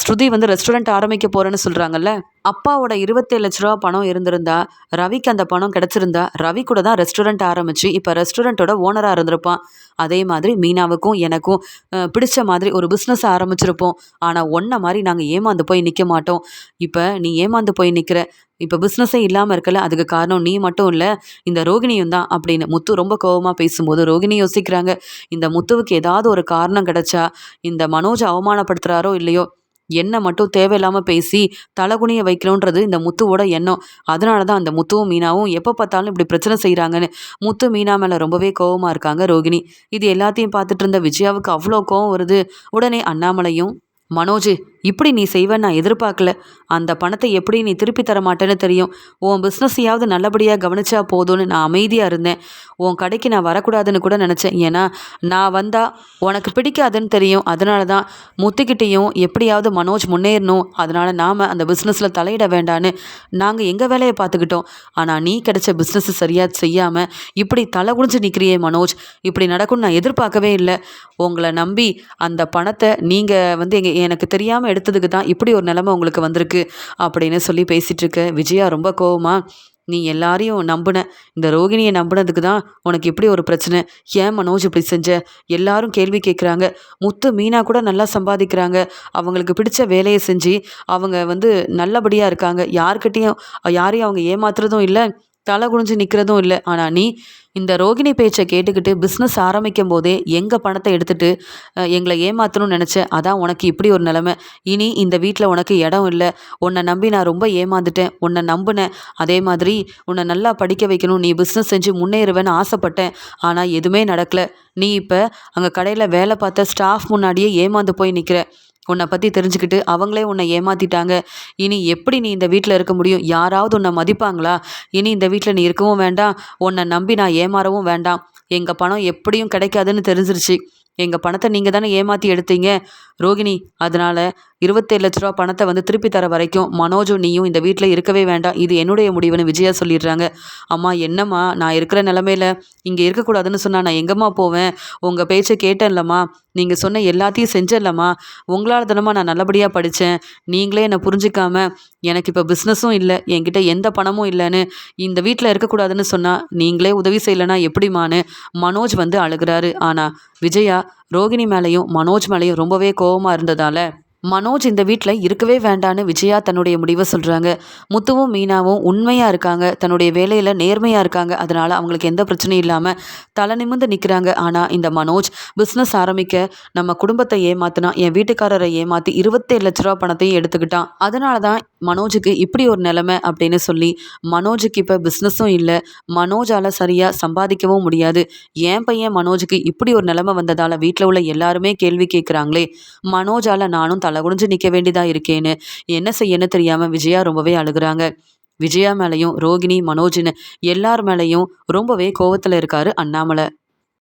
ஸ்ருதி வந்து ரெஸ்டாரண்ட் ஆரம்பிக்க போகிறேன்னு சொல்கிறாங்கல்ல. அப்பாவோட 27 லட்ச ரூபா பணம் இருந்திருந்தா ரவிக்கு அந்த பணம் கிடச்சிருந்தா ரவி கூட தான் ரெஸ்டாரண்ட் ஆரம்பித்து இப்போ ரெஸ்டாரண்ட்டோட ஓனராக இருந்திருப்பான். அதே மாதிரி மீனாவுக்கும் எனக்கும் பிடிச்ச மாதிரி ஒரு பிஸ்னஸ் ஆரம்பிச்சிருப்போம். ஆனால் ஒன்றை மாதிரி நாங்கள் ஏமாந்து போய் நிற்க மாட்டோம். இப்போ நீ ஏமாந்து போய் நிற்கிற, இப்போ பிஸ்னஸே இல்லாமல் இருக்கல, அதுக்கு காரணம் நீ மட்டும் இல்லை, இந்த ரோகிணியும் தான் அப்படின்னு முத்து ரொம்ப கோபமாக பேசும்போது ரோகிணி யோசிக்கிறாங்க. இந்த முத்துவுக்கு ஏதாவது ஒரு காரணம் கிடைச்சா இந்த மனோஜை அவமானப்படுத்துகிறாரோ இல்லையோ, என்ன மட்டும் தேவையில்லாமல் பேசி தலகுனிய வைக்கணுன்றது இந்த முத்துவோட எண்ணம். அதனால தான் அந்த முத்துவும் மீனாவும் எப்போ பார்த்தாலும் இப்படி பிரச்சனை செய்கிறாங்கன்னு முத்து மீனா மேலே ரொம்பவே கோவமாக இருக்காங்க ரோகிணி. இது எல்லாத்தையும் பார்த்துட்டு இருந்த விஜயாவுக்கு அவ்வளோ கோவம் வருது. உடனே அண்ணாமலையும் மனோஜ், இப்படி நீ செய்வேன்னு நான் எதிர்பார்க்கல. அந்த பணத்தை எப்படி நீ திருப்பி தர மாட்டேன்னு தெரியும். உன் பிஸ்னஸையாவது நல்லபடியாக கவனிச்சா போதும்னு நான் அமைதியாக இருந்தேன். உன் கடைக்கு நான் வரக்கூடாதுன்னு கூட நினச்சேன். ஏன்னா நான் வந்தால் உனக்கு பிடிக்காதுன்னு தெரியும். அதனால தான் முத்துக்கிட்டேயும் எப்படியாவது மனோஜ் முன்னேறணும், அதனால் நாம் அந்த பிஸ்னஸில் தலையிட வேண்டான்னு நாங்கள் எங்கள் வேலையை பார்த்துக்கிட்டோம். ஆனால் நீ கிடைச்ச பிஸ்னஸ் சரியாக செய்யாமல் இப்படி தலை குனிஞ்சு நிற்கிறியே மனோஜ், இப்படி நடக்கும்னு நான் எதிர்பார்க்கவே இல்லை. உங்களை நம்பி அந்த பணத்தை நீங்கள் எனக்கு தெரியாமல் எடுத்ததுக்கு தான் இப்படி ஒரு நிலைமை உங்களுக்கு வந்திருக்கு அப்படின்னு சொல்லி பேசிகிட்டு இருக்க விஜயா ரொம்ப கோவமா, நீ எல்லாரையும் நம்பின, இந்த ரோகிணியை நம்பினதுக்கு தான் உனக்கு இப்படி ஒரு பிரச்சனை. ஏன் மனோஜ் இப்படி செஞ்ச? எல்லாரும் கேள்வி கேட்குறாங்க. முத்து மீனா கூட நல்லா சம்பாதிக்கிறாங்க. அவங்களுக்கு பிடிச்ச வேலையை செஞ்சு அவங்க நல்லபடியாக இருக்காங்க. யாரையும் அவங்க ஏமாத்துறதும் இல்லை, தலை குனிஞ்சு நிற்கிறதும் இல்லை. ஆனால் நீ இந்த ரோகிணி பேச்சை கேட்டுக்கிட்டு பிஸ்னஸ் ஆரம்பிக்கும் போதே எங்கள் பணத்தை எடுத்துகிட்டு எங்களை ஏமாற்றணும்னு நினச்சேன். அதான் உனக்கு இப்படி ஒரு நிலமை. இனி இந்த வீட்டில் உனக்கு இடம் இல்லை. உன்னை நம்பி நான் ரொம்ப ஏமாந்துட்டேன். உன்னை நம்பினேன். அதே மாதிரி உன்னை நல்லா படிக்க வைக்கணும், நீ பிஸ்னஸ் செஞ்சு முன்னேறுவேன்னு ஆசைப்பட்டேன். ஆனால் எதுவுமே நடக்கலை. நீ இப்போ அங்கே கடையில் வேலை பார்த்த ஸ்டாஃப் முன்னாடியே ஏமாந்து போய் நிற்கிற. உன்னை பற்றி தெரிஞ்சுக்கிட்டு அவங்களே உன்னை ஏமாற்றிட்டாங்க. இனி எப்படி நீ இந்த வீட்டில் இருக்க முடியும்? யாராவது உன்னை மதிப்பாங்களா? இனி இந்த வீட்டில் நீ இருக்கவும் வேண்டாம், உன்னை நம்பி நான் ஏமாறவும் வேண்டாம். எங்கள் பணம் எப்படியும் கிடைக்காதுன்னு தெரிஞ்சிருச்சு. எங்கள் பணத்தை நீங்கள் தானே ஏமாற்றி எடுத்தீங்க ரோகிணி. அதனால் 27 லட்ச ரூபா பணத்தை திருப்பி தர வரைக்கும் மனோஜும் நீயும் இந்த வீட்டில் இருக்கவே வேண்டாம். இது என்னுடைய முடிவுன்னு விஜயா சொல்லிடுறாங்க. அம்மா என்னம்மா, நான் இருக்கிற நிலமையில இங்கே இருக்கக்கூடாதுன்னு சொன்னால் நான் எங்கம்மா போவேன்? உங்கள் பேச்சை கேட்டேன்லம்மா, நீங்கள் சொன்ன எல்லாத்தையும் செஞ்சேன்லம்மா. உங்களால் தானம்மா நான் நல்லபடியாக படித்தேன். நீங்களே என்னை புரிஞ்சிக்காம எனக்கு இப்போ பிஸ்னஸும் இல்லை, என்கிட்ட எந்த பணமும் இல்லைன்னு இந்த வீட்டில் இருக்கக்கூடாதுன்னு சொன்னால் நீங்களே உதவி செய்யலைன்னா எப்படிமான்னு மனோஜ் அழுகிறாரு. ஆனால் விஜயா ரோகிணி மேலேயும் மனோஜ் மேலேயும் ரொம்பவே கோவமாக இருந்ததால் மனோஜ் இந்த வீட்டில் இருக்கவே வேண்டான்னு விஜயா தன்னுடைய முடிவை சொல்கிறாங்க. முத்துவும் மீனாவும் உண்மையாக இருக்காங்க, தன்னுடைய வேலையில் நேர்மையாக இருக்காங்க. அதனால் அவங்களுக்கு எந்த பிரச்சனையும் இல்லாமல் தலை நிமிர்ந்து நிற்கிறாங்க. ஆனால் இந்த மனோஜ் பிஸ்னஸ் ஆரம்பிக்க நம்ம குடும்பத்தை ஏமாத்தினா, என் வீட்டுக்காரரை ஏமாற்றி 27 லட்ச ரூபா பணத்தையும் எடுத்துக்கிட்டான். அதனால தான் மனோஜுக்கு இப்படி ஒரு நிலைமை அப்படின்னு சொல்லி மனோஜுக்கு இப்போ பிஸ்னஸும் இல்லை, மனோஜால் சரியாக சம்பாதிக்கவும் முடியாது. என் பையன் மனோஜுக்கு இப்படி ஒரு நிலைமை வந்ததால் வீட்டில் உள்ள எல்லாருமே கேள்வி கேட்குறாங்களே, மனோஜால் நானும் தலை குனிஞ்சு நிற்க வேண்டியதாக இருக்கேன்னு என்ன செய்யன்னு தெரியாமல் விஜயா ரொம்பவே அழுகுறாங்க. விஜயா மேலேயும் ரோகிணி, மனோஜ்னு எல்லார் மேலேயும் ரொம்பவே கோவத்தில் இருக்காரு அண்ணாமலை.